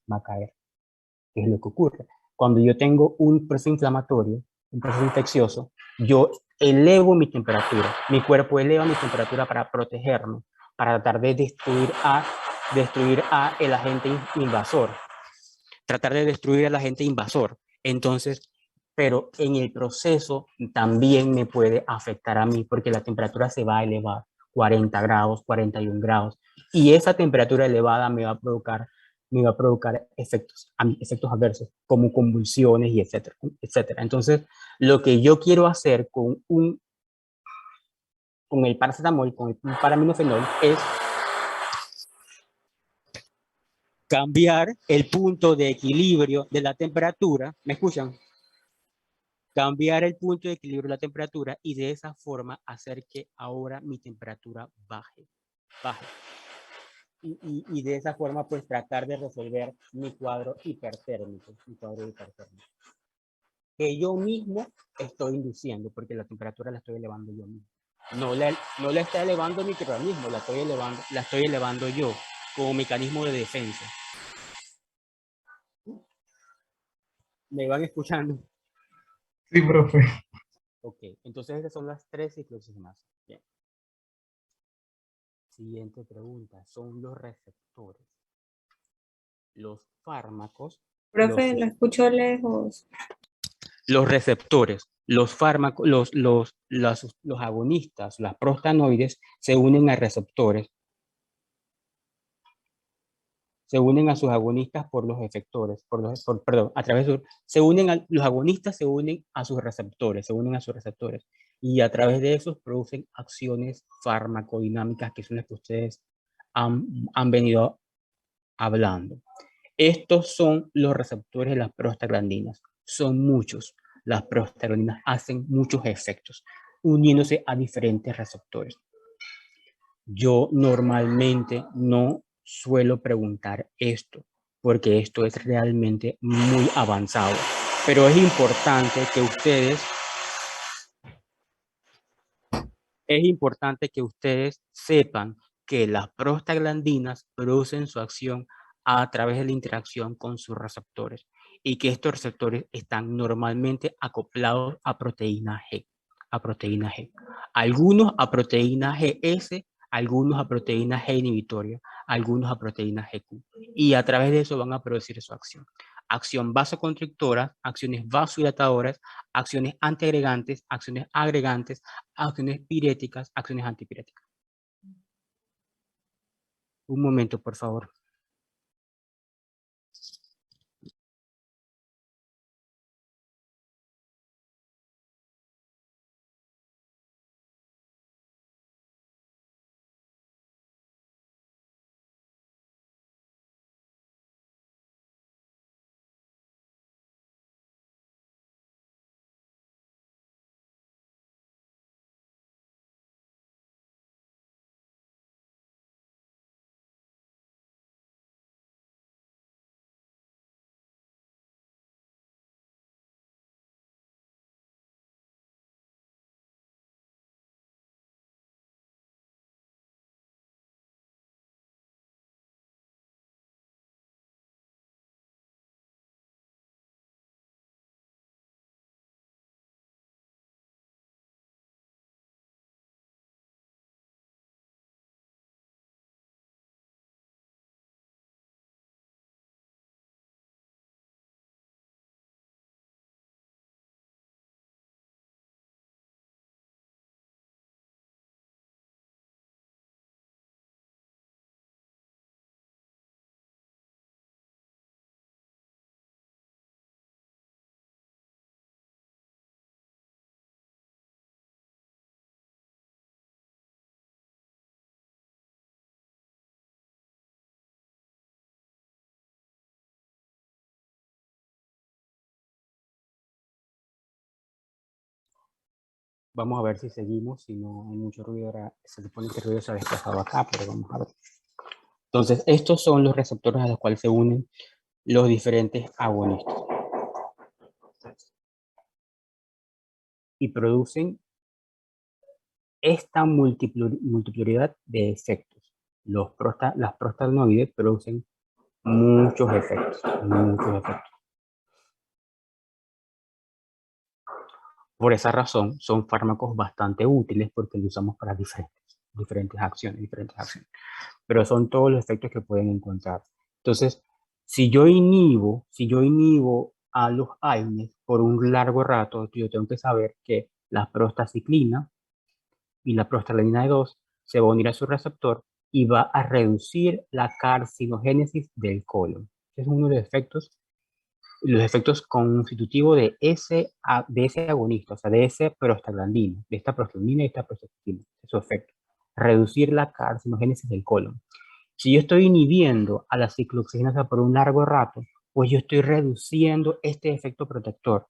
Speaker 1: ¿Qué es lo que ocurre? Cuando yo tengo un proceso inflamatorio, un proceso infeccioso, yo elevo mi temperatura. Mi cuerpo eleva mi temperatura para protegerme, para tratar de destruir a el agente invasor. Tratar de destruir al agente invasor. Entonces, pero en el proceso también me puede afectar a mí porque la temperatura se va a elevar 40 grados, 41 grados. Y esa temperatura elevada me va a provocar me va a provocar efectos adversos, como convulsiones y etcétera, etcétera. Entonces, lo que yo quiero hacer con el paracetamol, con el paraminofenol, es cambiar el punto de equilibrio de la temperatura. ¿Me escuchan? Cambiar el punto de equilibrio de la temperatura y de esa forma hacer que ahora mi temperatura baje. Y de esa forma pues tratar de resolver mi cuadro hipertérmico, que yo mismo estoy induciendo, porque la temperatura la estoy elevando yo mismo. No la está elevando mi microorganismo, la estoy elevando yo como mecanismo de defensa. ¿Me van escuchando?
Speaker 4: Sí, profe.
Speaker 1: Ok, entonces esas son las 3 ciclooxigenasas. Bien. Siguiente pregunta, son los receptores. Los fármacos.
Speaker 2: Profe, lo escucho lejos.
Speaker 1: Los receptores, los fármacos, los agonistas, las prostanoides, se unen a receptores. Se unen a sus agonistas por los efectores, a través de, los agonistas se unen a sus receptores, y a través de esos producen acciones farmacodinámicas que son las que ustedes han venido hablando. Estos son los receptores de las prostaglandinas. Son muchos. Las prostaglandinas hacen muchos efectos, uniéndose a diferentes receptores. Yo normalmente no suelo preguntar esto, porque esto es realmente muy avanzado. Pero es importante que ustedes sepan que las prostaglandinas producen su acción a través de la interacción con sus receptores y que estos receptores están normalmente acoplados a proteína G. Algunos a proteína GS, algunos a proteína G inhibitoria, algunos a proteína GQ. Y a través de eso van a producir su acción. Acción vasoconstrictora, acciones vasodilatadoras, acciones antiagregantes, acciones agregantes, acciones piréticas, acciones antipiréticas. Un momento, por favor. Vamos a ver si seguimos, si no hay mucho ruido. Ahora se supone que el ruido se ha desplazado acá, pero vamos a ver. Entonces, estos son los receptores a los cuales se unen los diferentes agonistas. Y producen esta multiplicidad de efectos. Las prostaglandinoides producen muchos efectos. Por esa razón, son fármacos bastante útiles porque los usamos para diferentes acciones. Pero son todos los efectos que pueden encontrar. Entonces, si yo inhibo a los AINES por un largo rato, yo tengo que saber que la prostaciclina y la prostaglandina 2 se va a unir a su receptor y va a reducir la carcinogénesis del colon. Es uno de los efectos constitutivos de ese agonista, o sea, de ese prostaglandina, de esta prostaglandina y esta prostaglandina, es su efecto, reducir la carcinogénesis del colon. Si yo estoy inhibiendo a la ciclooxigenasa por un largo rato, pues yo estoy reduciendo este efecto protector.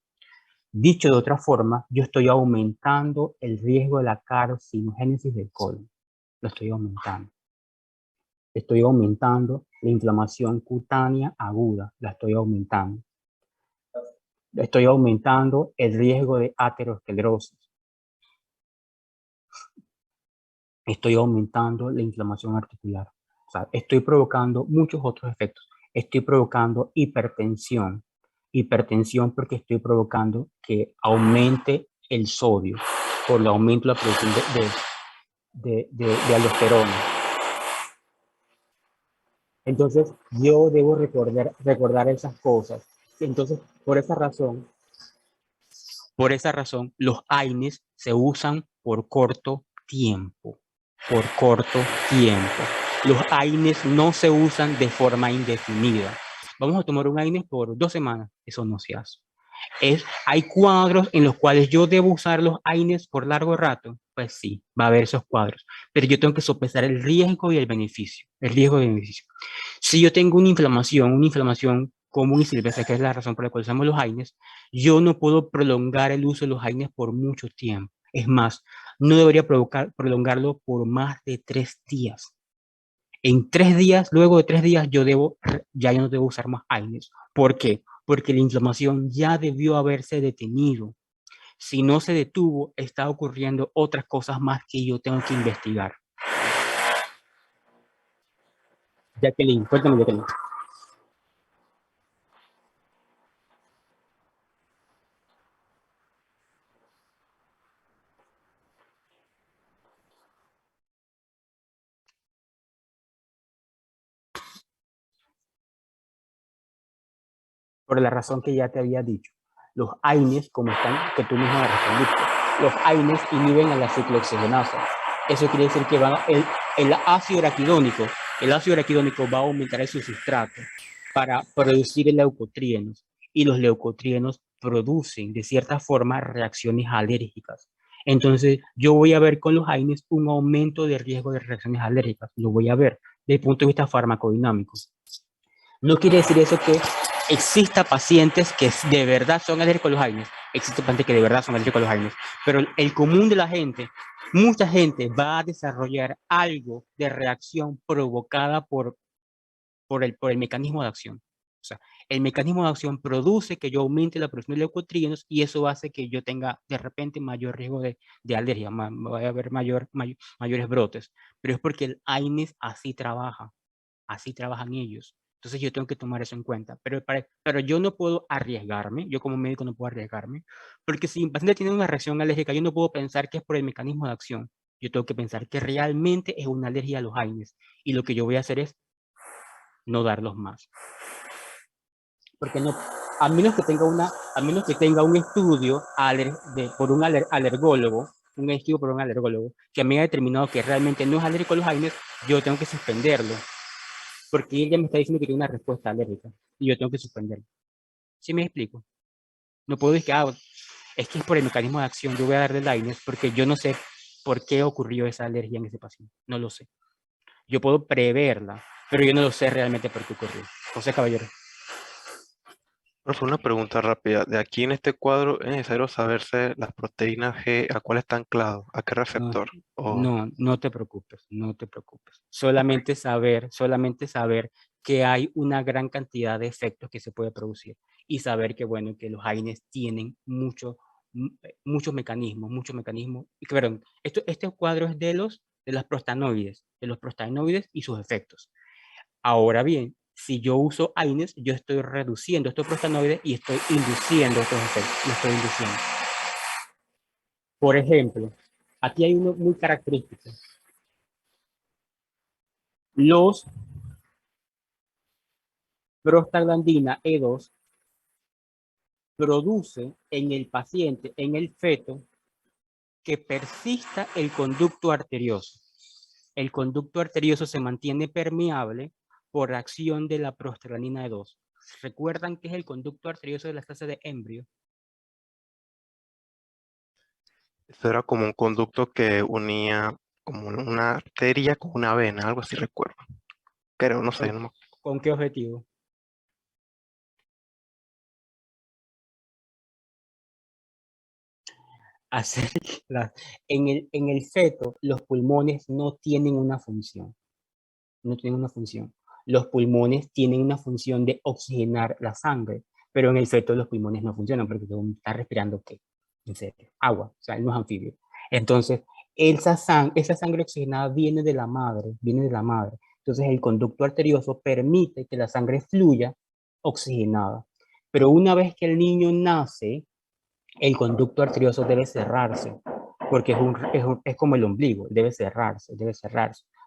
Speaker 1: Dicho de otra forma, yo estoy aumentando el riesgo de la carcinogénesis del colon. Lo estoy aumentando. Estoy aumentando la inflamación cutánea aguda. La estoy aumentando. Estoy aumentando el riesgo de aterosclerosis. Estoy aumentando la inflamación articular. O sea, estoy provocando muchos otros efectos. Estoy provocando hipertensión. Hipertensión porque estoy provocando que aumente el sodio por el aumento de la producción de aldosterona. Entonces, yo debo recordar esas cosas. Entonces, por esa razón, los AINES se usan por corto tiempo. Por corto tiempo. Los AINES no se usan de forma indefinida. Vamos a tomar un AINES por 2 semanas. Eso no se hace. Hay cuadros en los cuales yo debo usar los AINES por largo rato. Pues sí, va a haber esos cuadros. Pero yo tengo que sopesar el riesgo y el beneficio. El riesgo y el beneficio. Si yo tengo una inflamación común y silvestre, que es la razón por la cual usamos los AINES, yo no puedo prolongar el uso de los AINES por mucho tiempo. Es más, no debería prolongarlo por más de 3 días. En 3 días, luego de 3 días, yo no debo usar más AINES. ¿Por qué? Porque la inflamación ya debió haberse detenido. Si no se detuvo, está ocurriendo otras cosas más que yo tengo que investigar. Jacqueline, cuéntame, Jacqueline. Por la razón que ya te había dicho. Los AINES, como están, que tú mismo me respondiste, los AINES inhiben a la ciclooxigenasa. Eso quiere decir que el ácido araquidónico va a aumentar el sustrato para producir leucotrienos. Y los leucotrienos producen, de cierta forma, reacciones alérgicas. Entonces, yo voy a ver con los AINES un aumento de riesgo de reacciones alérgicas. Lo voy a ver desde el punto de vista farmacodinámico. No quiere decir eso que exista pacientes que de verdad son alérgicos a los AINES. Existen pacientes que de verdad son alérgicos a los AINES. Pero el común de la gente, mucha gente va a desarrollar algo de reacción provocada por el mecanismo de acción. O sea, el mecanismo de acción produce que yo aumente la producción de leucotrienos y eso hace que yo tenga de repente mayor riesgo de alergia, va a haber mayores brotes. Pero es porque el AINES así trabajan ellos. Entonces yo tengo que tomar eso en cuenta. Pero yo no puedo arriesgarme, yo como médico no puedo arriesgarme, porque si un paciente tiene una reacción alérgica, yo no puedo pensar que es por el mecanismo de acción. Yo tengo que pensar que realmente es una alergia a los AINES. Y lo que yo voy a hacer es no darlos más. Porque no, a menos que tenga un estudio por un alergólogo, un estudio por un alergólogo, que me haya determinado que realmente no es alérgico a los AINES, yo tengo que suspenderlo. Porque ella me está diciendo que tiene una respuesta alérgica y yo tengo que suspenderlo. ¿Sí me explico? No puedo decir que es que es por el mecanismo de acción, yo voy a darle el AINES porque yo no sé por qué ocurrió esa alergia en ese paciente. No lo sé. Yo puedo preverla, pero yo no lo sé realmente por qué ocurrió. José Caballero.
Speaker 3: Profe, una pregunta rápida. De aquí en este cuadro es necesario saberse las proteínas G, a cuál está anclado, a qué receptor.
Speaker 1: No te preocupes, no te preocupes.
Speaker 3: Okay.
Speaker 1: Solamente saber que hay una gran cantidad de efectos que se puede producir y saber que, bueno, que los AINES tienen muchos mecanismos. Perdón, este cuadro es de las prostanoides, y sus efectos. Ahora bien, si yo uso AINES, yo estoy reduciendo estos prostanoides y estoy induciendo estos efectos. Lo estoy induciendo. Por ejemplo, aquí hay uno muy característico. Los prostaglandina E2 produce en el paciente, en el feto, que persista el conducto arterioso. El conducto arterioso se mantiene permeable por acción de la prostaglandina E2. ¿Recuerdan qué es el conducto arterioso de la fase de Embry?
Speaker 3: Eso era como un conducto que unía como una arteria con una vena, algo así recuerdo. Pero no sé, no me...
Speaker 1: ¿Con qué objetivo? Hacer en el feto, los pulmones no tienen una función. No tienen una función. Los pulmones tienen una función de oxigenar la sangre, pero en el feto los pulmones no funcionan porque está respirando ¿qué? En serio, agua, o sea, no es anfibio. Entonces, esa sangre oxigenada viene de la madre, Entonces, el conducto arterioso permite que la sangre fluya oxigenada. Pero una vez que el niño nace, el conducto arterioso debe cerrarse, porque es como el ombligo, debe cerrarse,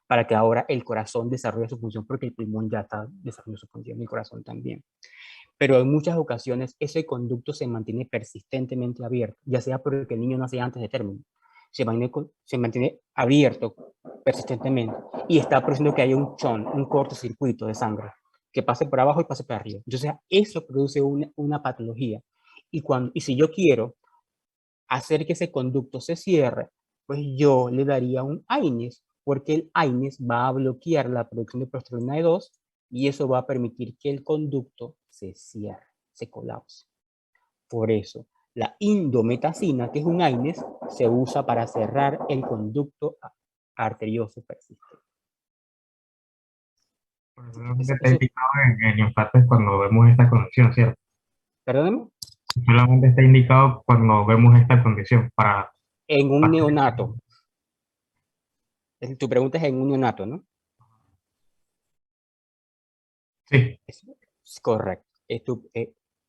Speaker 1: para que ahora el corazón desarrolle su función, porque el pulmón ya está desarrollando su función, el corazón también. Pero en muchas ocasiones ese conducto se mantiene persistentemente abierto, ya sea porque el niño nace antes de término, se mantiene abierto persistentemente y está produciendo que haya un shunt, un cortocircuito de sangre, que pase por abajo y pase por arriba. Entonces eso produce una patología. Y si yo quiero hacer que ese conducto se cierre, pues yo le daría un AINES, porque el AINES va a bloquear la producción de prostaglandina E2 y eso va a permitir que el conducto se cierre, se colapse. Por eso, la indometacina, que es un AINES, se usa para cerrar el conducto arterioso persistente.
Speaker 4: Solamente está indicado en infantes cuando vemos esta condición, ¿cierto?
Speaker 1: Perdóname.
Speaker 4: Solamente está indicado cuando vemos esta condición para...
Speaker 1: En un neonato. Tu pregunta es en un neonato, ¿no?
Speaker 4: Sí.
Speaker 1: Es correcto.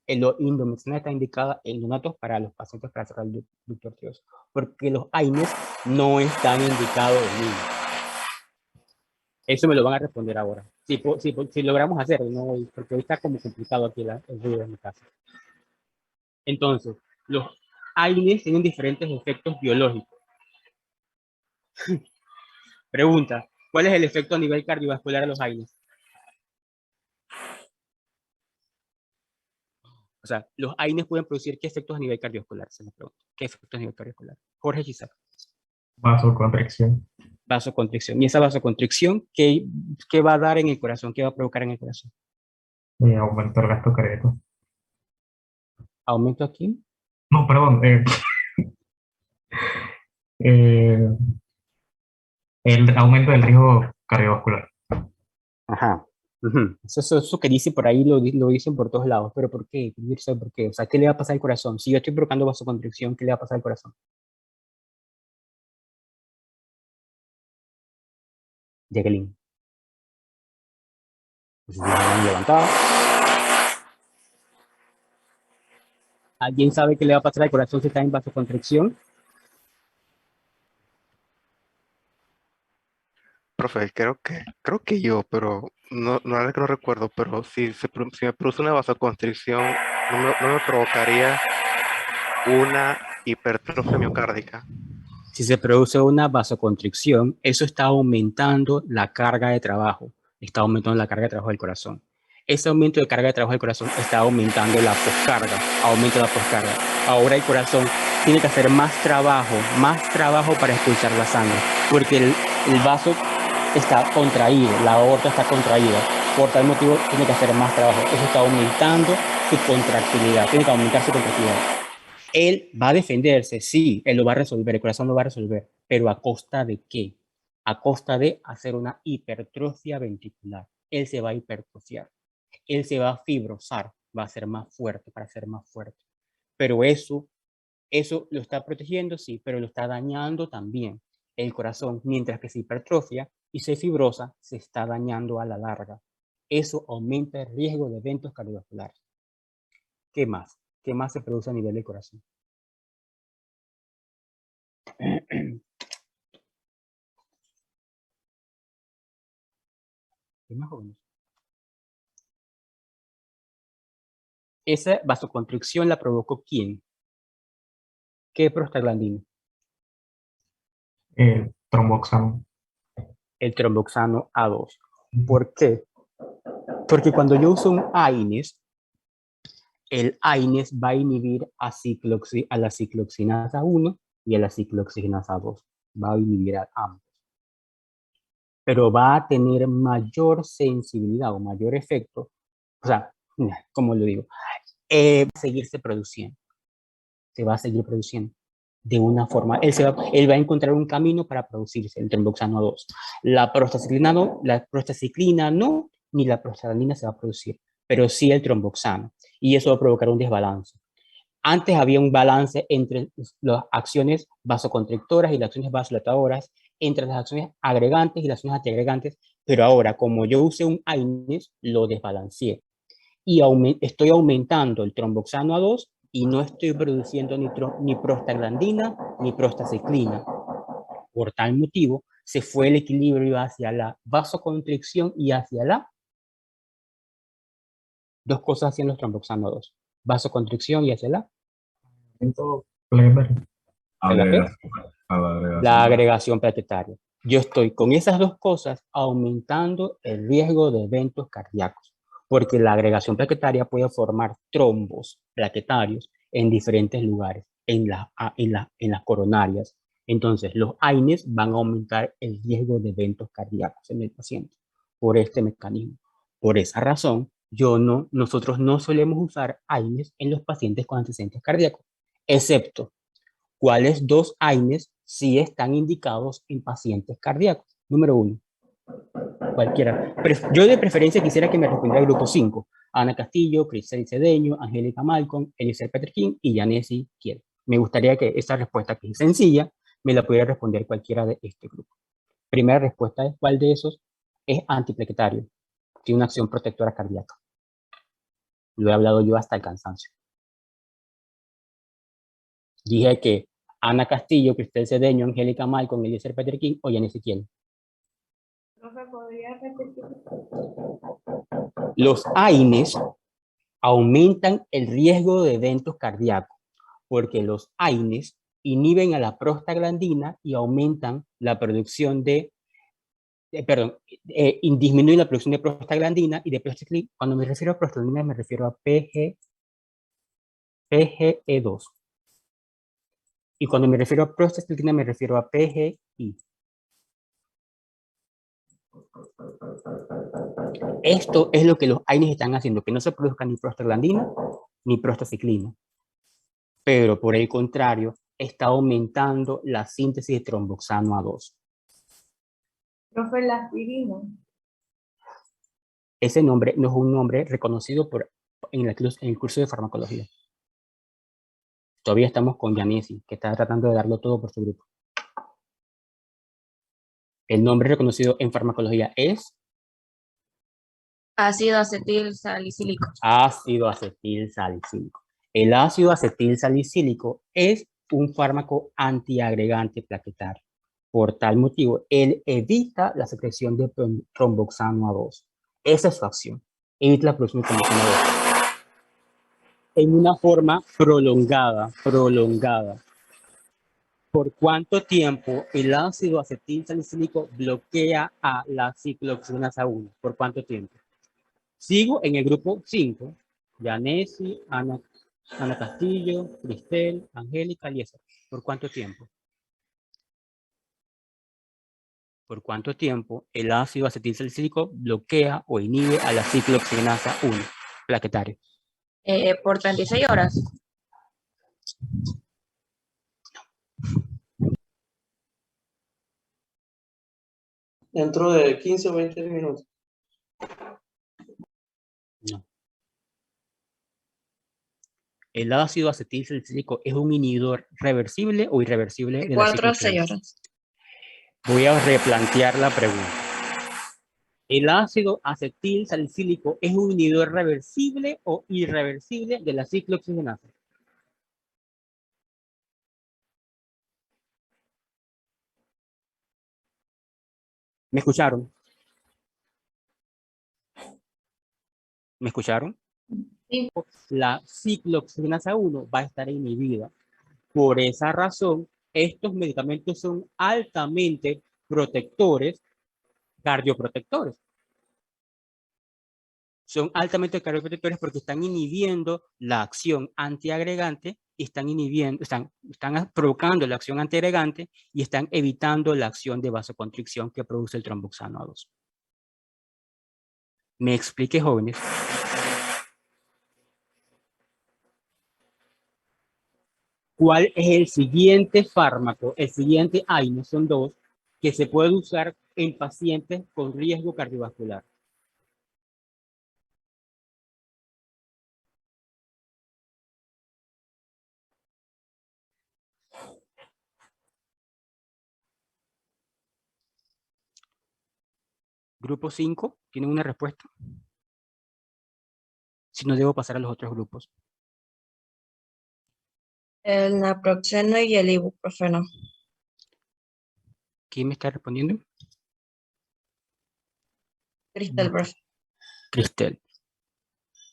Speaker 1: La indometacina está indicada en neonatos para los pacientes para cerrar el ducto arterioso, porque los AINES no están indicados en niños. Eso me lo van a responder ahora. Si logramos hacerlo, ¿no? Porque hoy está como complicado aquí el ruido de mi casa. Entonces, los AINES tienen diferentes efectos biológicos. Pregunta, ¿cuál es el efecto a nivel cardiovascular de los AINES? O sea, los AINES pueden producir ¿qué efectos a nivel cardiovascular? Se me pregunta. ¿Qué efectos a nivel cardiovascular? Jorge Gisela.
Speaker 4: Vasoconstricción.
Speaker 1: Vasoconstricción. ¿Y esa vasoconstricción qué va a dar en el corazón? ¿Qué va a provocar en el corazón?
Speaker 4: Aumento el gasto cardíaco.
Speaker 1: ¿Aumento aquí?
Speaker 4: No, perdón. El aumento del riesgo cardiovascular.
Speaker 1: Ajá. Eso que dice por ahí lo dicen por todos lados. ¿Pero por qué? ¿Por qué? O sea, ¿qué le va a pasar al corazón? Si yo estoy provocando vasoconstricción, ¿qué le va a pasar al corazón? Jacqueline. Pues levantado. ¿Alguien sabe qué le va a pasar al corazón si está en vasoconstricción?
Speaker 3: Profe, creo que yo, pero no es que no recuerdo, pero si me produce una vasoconstricción, no me provocaría una hipertrofia miocárdica.
Speaker 1: Si se produce una vasoconstricción, eso está aumentando la carga de trabajo, está aumentando la carga de trabajo del corazón. Ese aumento de carga de trabajo del corazón está aumentando la poscarga, aumenta la poscarga. Ahora el corazón tiene que hacer más trabajo para expulsar la sangre, porque el vaso está contraído, la aorta está contraída. Por tal motivo tiene que hacer más trabajo. Eso está aumentando su contractilidad, tiene que aumentar su contractilidad. Él va a defenderse, sí, él lo va a resolver, el corazón lo va a resolver, pero ¿a costa de qué? A costa de hacer una hipertrofia ventricular. Él se va a hipertrofiar, él se va a fibrosar, va a ser más fuerte, para ser más fuerte. Pero eso lo está protegiendo, sí, pero lo está dañando también. El corazón, mientras que se hipertrofia y se fibrosa, se está dañando a la larga. Eso aumenta el riesgo de eventos cardiovasculares. ¿Qué más? ¿Qué más se produce a nivel del corazón? ¿Qué más jóvenes? Esa vasoconstricción la provocó ¿quién? ¿Qué prostaglandina?
Speaker 4: Tromboxano.
Speaker 1: el tromboxano A2. ¿Por qué? Porque cuando yo uso un AINES, el AINES va a inhibir a la cicloxinasa 1 y a la cicloxinasa 2. Va a inhibir a ambos. Pero va a tener mayor sensibilidad o mayor efecto. O sea, ¿cómo lo digo? Va a seguirse produciendo. Se va a seguir produciendo de una forma. Él va a encontrar un camino para producirse el tromboxano 2. La prostaciclina no, ni la prostaglandina se va a producir, pero sí el tromboxano. Y eso va a provocar un desbalance. Antes había un balance entre las acciones vasoconstrictoras y las acciones vasodilatadoras, entre las acciones agregantes y las acciones antiagregantes, pero ahora, como yo usé un AINES, lo desbalanceé. Y estoy aumentando el tromboxano A2 y no estoy produciendo ni prostaglandina ni prostaciclina. Por tal motivo, se fue el equilibrio hacia la vasoconstricción y hacia la... Dos cosas hacían los tromboxano A2. Vasoconstricción y hacia la... La agregación plaquetaria. Yo estoy con esas dos cosas aumentando el riesgo de eventos cardíacos, porque la agregación plaquetaria puede formar trombos plaquetarios en diferentes lugares, en las coronarias. Entonces, los AINES van a aumentar el riesgo de eventos cardíacos en el paciente por este mecanismo. Por esa razón, nosotros no solemos usar AINES en los pacientes con antecedentes cardíacos, excepto cuáles dos AINES sí están indicados en pacientes cardíacos. Número 1. Cualquiera. Yo de preferencia quisiera que me respondiera el grupo 5. Ana Castillo, Cristel Cedeño, Angélica Malcolm, Eliezer Peter King y Yanesi Kiel. Me gustaría que esa respuesta, que es sencilla, me la pudiera responder cualquiera de este grupo. Primera respuesta es: ¿cuál de esos es antiplaquetario? Tiene una acción protectora cardíaca. Lo he hablado yo hasta el cansancio. Dije que Ana Castillo, Cristel Cedeño, Angélica Malcolm, Eliezer Peter King o Yanesi Kiel.
Speaker 2: ¿Podría repetir?
Speaker 1: Los AINES aumentan el riesgo de eventos cardíacos porque los AINES inhiben a la prostaglandina y aumentan la producción disminuyen la producción de prostaglandina y de prostaciclina. Cuando me refiero a prostaglandina me refiero a PGE2. Y cuando me refiero a prostaciclina me refiero a PGI. Esto es lo que los AINES están haciendo, que no se produzca ni prostaglandina ni prostaciclina. Pero por el contrario, está aumentando la síntesis de tromboxano A2.
Speaker 2: Profe, la aspirina.
Speaker 1: Ese nombre no es un nombre reconocido en el curso de farmacología. Todavía estamos con Yanesi, que está tratando de darlo todo por su grupo. El nombre reconocido en farmacología es
Speaker 2: ácido acetil salicílico.
Speaker 1: Ácido acetil salicílico. El ácido acetil salicílico es un fármaco antiagregante plaquetario. Por tal motivo, él evita la secreción de tromboxano A2. Esa es su acción. Evita la producción de tromboxano A2. En una forma prolongada. ¿Por cuánto tiempo el ácido acetil salicílico bloquea a la cicloxinasa 1? ¿Por cuánto tiempo? Sigo en el grupo 5. Yanesi, Ana Castillo, Cristel, Angélica, Eliezer. ¿Por cuánto tiempo? ¿Por cuánto tiempo el ácido acetil salicílico bloquea o inhibe a la cicloxinasa 1 plaquetario?
Speaker 2: Por 36 horas.
Speaker 7: Dentro de 15 o 20 minutos.
Speaker 1: No. ¿El ácido acetil salicílico es un inhibidor reversible o irreversible de la
Speaker 2: 4 a 6
Speaker 1: cicloxinasa?
Speaker 2: horas.
Speaker 1: Voy a replantear la pregunta. ¿El ácido acetil salicílico es un inhibidor reversible o irreversible de la cicloxinasa? ¿Me escucharon? ¿Me escucharon?
Speaker 2: Sí.
Speaker 1: La cicloxinasa 1 va a estar inhibida. Por esa razón, estos medicamentos son altamente protectores cardioprotectores. Son altamente cardioprotectores porque están inhibiendo la acción antiagregante y están provocando la acción antiagregante y están evitando la acción de vasoconstricción que produce el tromboxano A2. ¿Me expliqué, jóvenes? ¿Cuál es el siguiente fármaco? El siguiente AINE, son dos, que se puede usar en pacientes con riesgo cardiovascular. Grupo 5, ¿tienen una respuesta? Si no, debo pasar a los otros grupos.
Speaker 8: El naproxeno y el ibuprofeno.
Speaker 1: ¿Quién me está respondiendo?
Speaker 8: Cristel, profe.
Speaker 1: Cristel.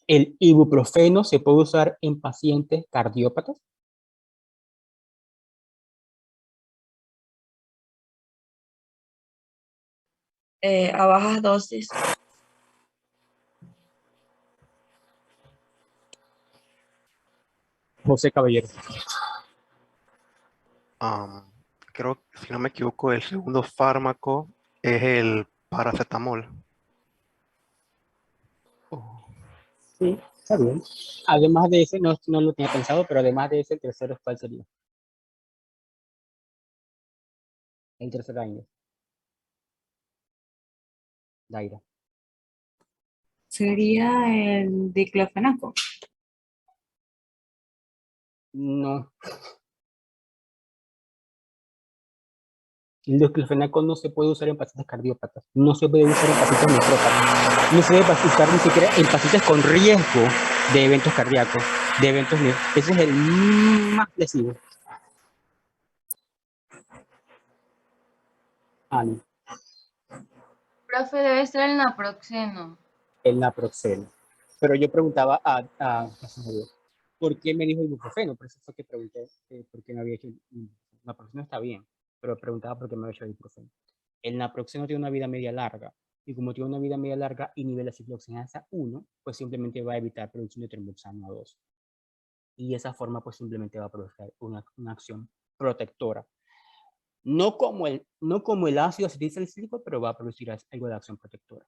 Speaker 1: ¿El ibuprofeno se puede usar en pacientes cardiópatas?
Speaker 8: A bajas dosis.
Speaker 1: José Caballero.
Speaker 3: Creo, si no me equivoco, el segundo fármaco es el paracetamol.
Speaker 1: Sí, está bien. Además de ese, no lo tenía pensado, pero además de ese, el tercero, ¿cuál sería? El tercer año. Daira.
Speaker 2: Sería el diclofenaco.
Speaker 1: No. El diclofenaco no se puede usar en pacientes cardiópatas. No se puede usar en pacientes nefrópatas. No se debe usar ni siquiera en pacientes con riesgo de eventos cardíacos, de eventos nefrópatas. Ese es el más lesivo. Ani.
Speaker 9: Profe, debe ser el naproxeno.
Speaker 1: El naproxeno. Pero yo preguntaba ¿por qué me dijo ibuprofeno? Por eso fue que pregunté por qué me había hecho naproxeno. Está bien, pero preguntaba por qué me había hecho ibuprofeno. El naproxeno tiene una vida media larga, y como tiene una vida media larga, inhibe la ciclooxinasa 1, pues simplemente va a evitar producción de tromboxano A2. Y de esa forma, pues simplemente va a producir una acción protectora. No como el ácido acetilsalicílico, pero va a producir algo de acción protectora.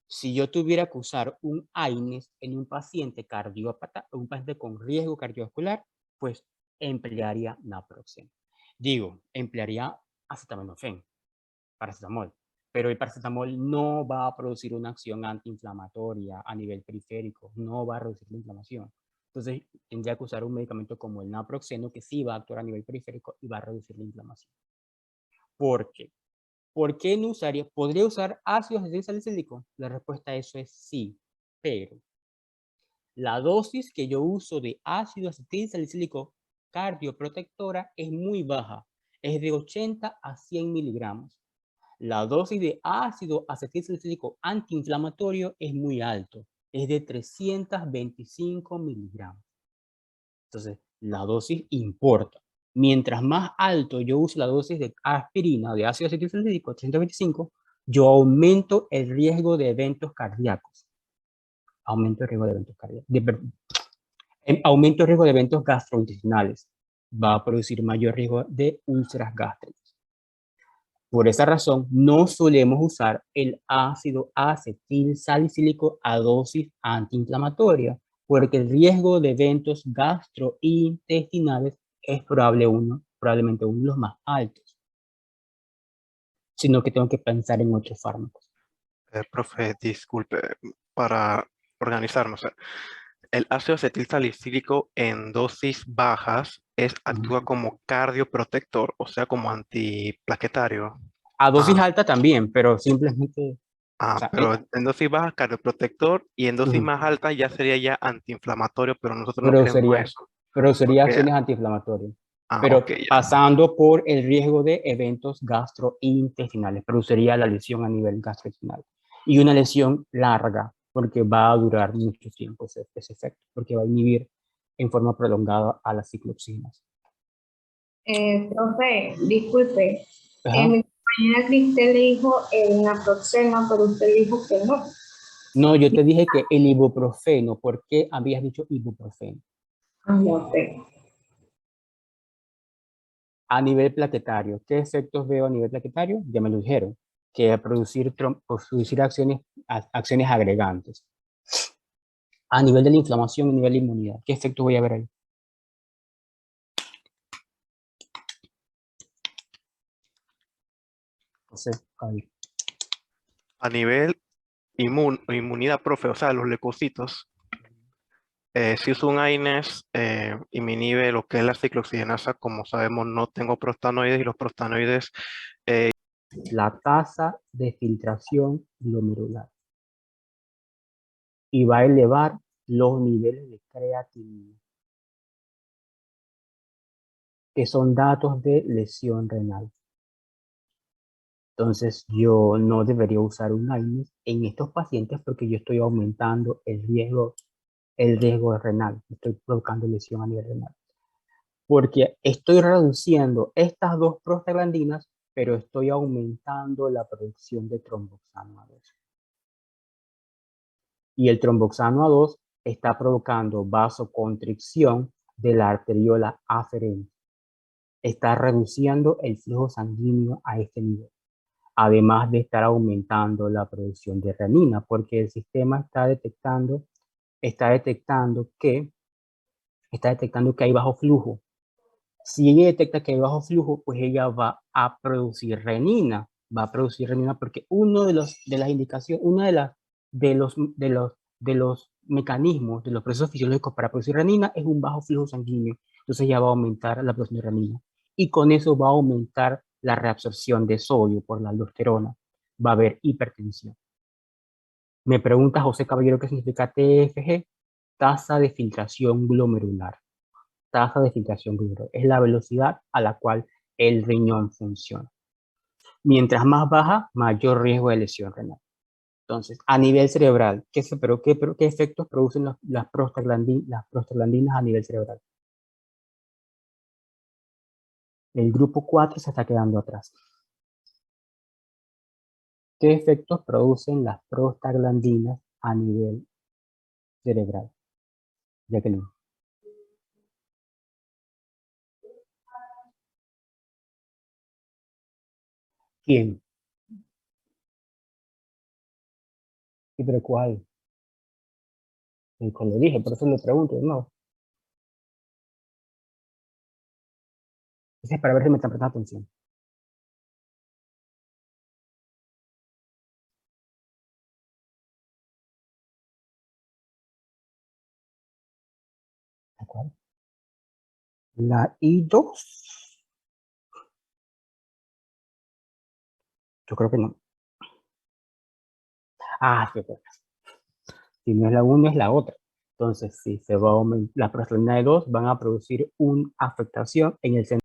Speaker 1: Si yo tuviera que usar un AINES en un paciente cardiópata o un paciente con riesgo cardiovascular, pues emplearía naproxeno. Digo, emplearía acetaminofén, paracetamol, pero el paracetamol no va a producir una acción antiinflamatoria a nivel periférico, no va a reducir la inflamación. Entonces, tendría que usar un medicamento como el naproxeno que sí va a actuar a nivel periférico y va a reducir la inflamación. ¿Por qué? ¿Por qué no usaría? ¿Podría usar ácido acetilsalicílico? La respuesta a eso es sí, pero la dosis que yo uso de ácido acetilsalicílico cardioprotectora es muy baja, es de 80 a 100 miligramos. La dosis de ácido acetilsalicílico antiinflamatorio es muy alto, es de 325 miligramos. Entonces, la dosis importa. Mientras más alto yo uso la dosis de aspirina, de ácido acetilsalicílico, 325, yo aumento el riesgo de eventos cardíacos. Aumento el riesgo de eventos cardíacos. Aumento el riesgo de eventos gastrointestinales. Va a producir mayor riesgo de úlceras gástricas. Por esa razón, no solemos usar el ácido acetilsalicílico a dosis antiinflamatoria, porque el riesgo de eventos gastrointestinales es probablemente uno de los más altos. Sino que tengo que pensar en otros fármacos.
Speaker 3: Profe, disculpe, para organizarnos. El ácido acetilsalicílico en dosis bajas actúa como cardioprotector, o sea, como antiplaquetario.
Speaker 1: A dosis alta también, pero simplemente...
Speaker 3: pero en dosis baja cardioprotector y en dosis más alta ya sería ya antiinflamatorio, pero nosotros no queremos eso.
Speaker 1: Pero sería acciones antiinflamatorias. Pero
Speaker 3: okay,
Speaker 1: pasando por el riesgo de eventos gastrointestinales, produciría la lesión a nivel gastrointestinal. Y una lesión larga, porque va a durar mucho tiempo ese efecto, porque va a inhibir en forma prolongada a las ciclooxinas.
Speaker 2: Profe, disculpe. Mi
Speaker 10: compañera Cristel le dijo el naproxeno, pero usted dijo que no.
Speaker 1: No, yo te dije que el ibuprofeno. ¿Por qué habías dicho ibuprofeno?
Speaker 10: No sé.
Speaker 1: A nivel plaquetario, ¿qué efectos veo a nivel plaquetario? Ya me lo dijeron, que producir acciones agregantes. A nivel de la inflamación, a nivel de inmunidad, ¿qué efectos voy a ver ahí? Entonces,
Speaker 3: A nivel inmunidad, profe, o sea, los leucocitos. Si uso un AINES y me inhibe lo que es la ciclooxigenasa, como sabemos, no tengo prostanoides y los prostanoides...
Speaker 1: La tasa de filtración glomerular. Y va a elevar los niveles de creatinina, que son datos de lesión renal. Entonces, yo no debería usar un AINES en estos pacientes porque yo estoy aumentando el riesgo renal, estoy provocando lesión a nivel renal. Porque estoy reduciendo estas dos prostaglandinas, pero estoy aumentando la producción de tromboxano A2. Y el tromboxano A2 está provocando vasoconstricción de la arteriola aferente. Está reduciendo el flujo sanguíneo a este nivel. Además de estar aumentando la producción de renina, porque el sistema está detectando que hay bajo flujo. Si ella detecta que hay bajo flujo, pues ella va a producir renina. Va a producir renina porque uno de las indicaciones, de los mecanismos, de los procesos fisiológicos para producir renina es un bajo flujo sanguíneo. Entonces ya va a aumentar la producción de renina. Y con eso va a aumentar la reabsorción de sodio por la aldosterona. Va a haber hipertensión. Me pregunta José Caballero qué significa TFG, tasa de filtración glomerular. Tasa de filtración glomerular es la velocidad a la cual el riñón funciona. Mientras más baja, mayor riesgo de lesión renal. Entonces, a nivel cerebral, ¿qué efectos producen las prostaglandinas a nivel cerebral? El grupo 4 se está quedando atrás. ¿Qué efectos producen las prostaglandinas a nivel cerebral? Jacqueline. ¿Quién? ¿Y pero cuál? Lo dije, por eso le pregunto, ¿no? Ese es para ver si me están prestando atención. ¿La cuál? La I2. Yo creo que no. Ah, sí, pues. Si no es la 1, es la otra. Entonces, si se va a aumentar, las prostaglandinas de 2 van a producir una afectación en el centro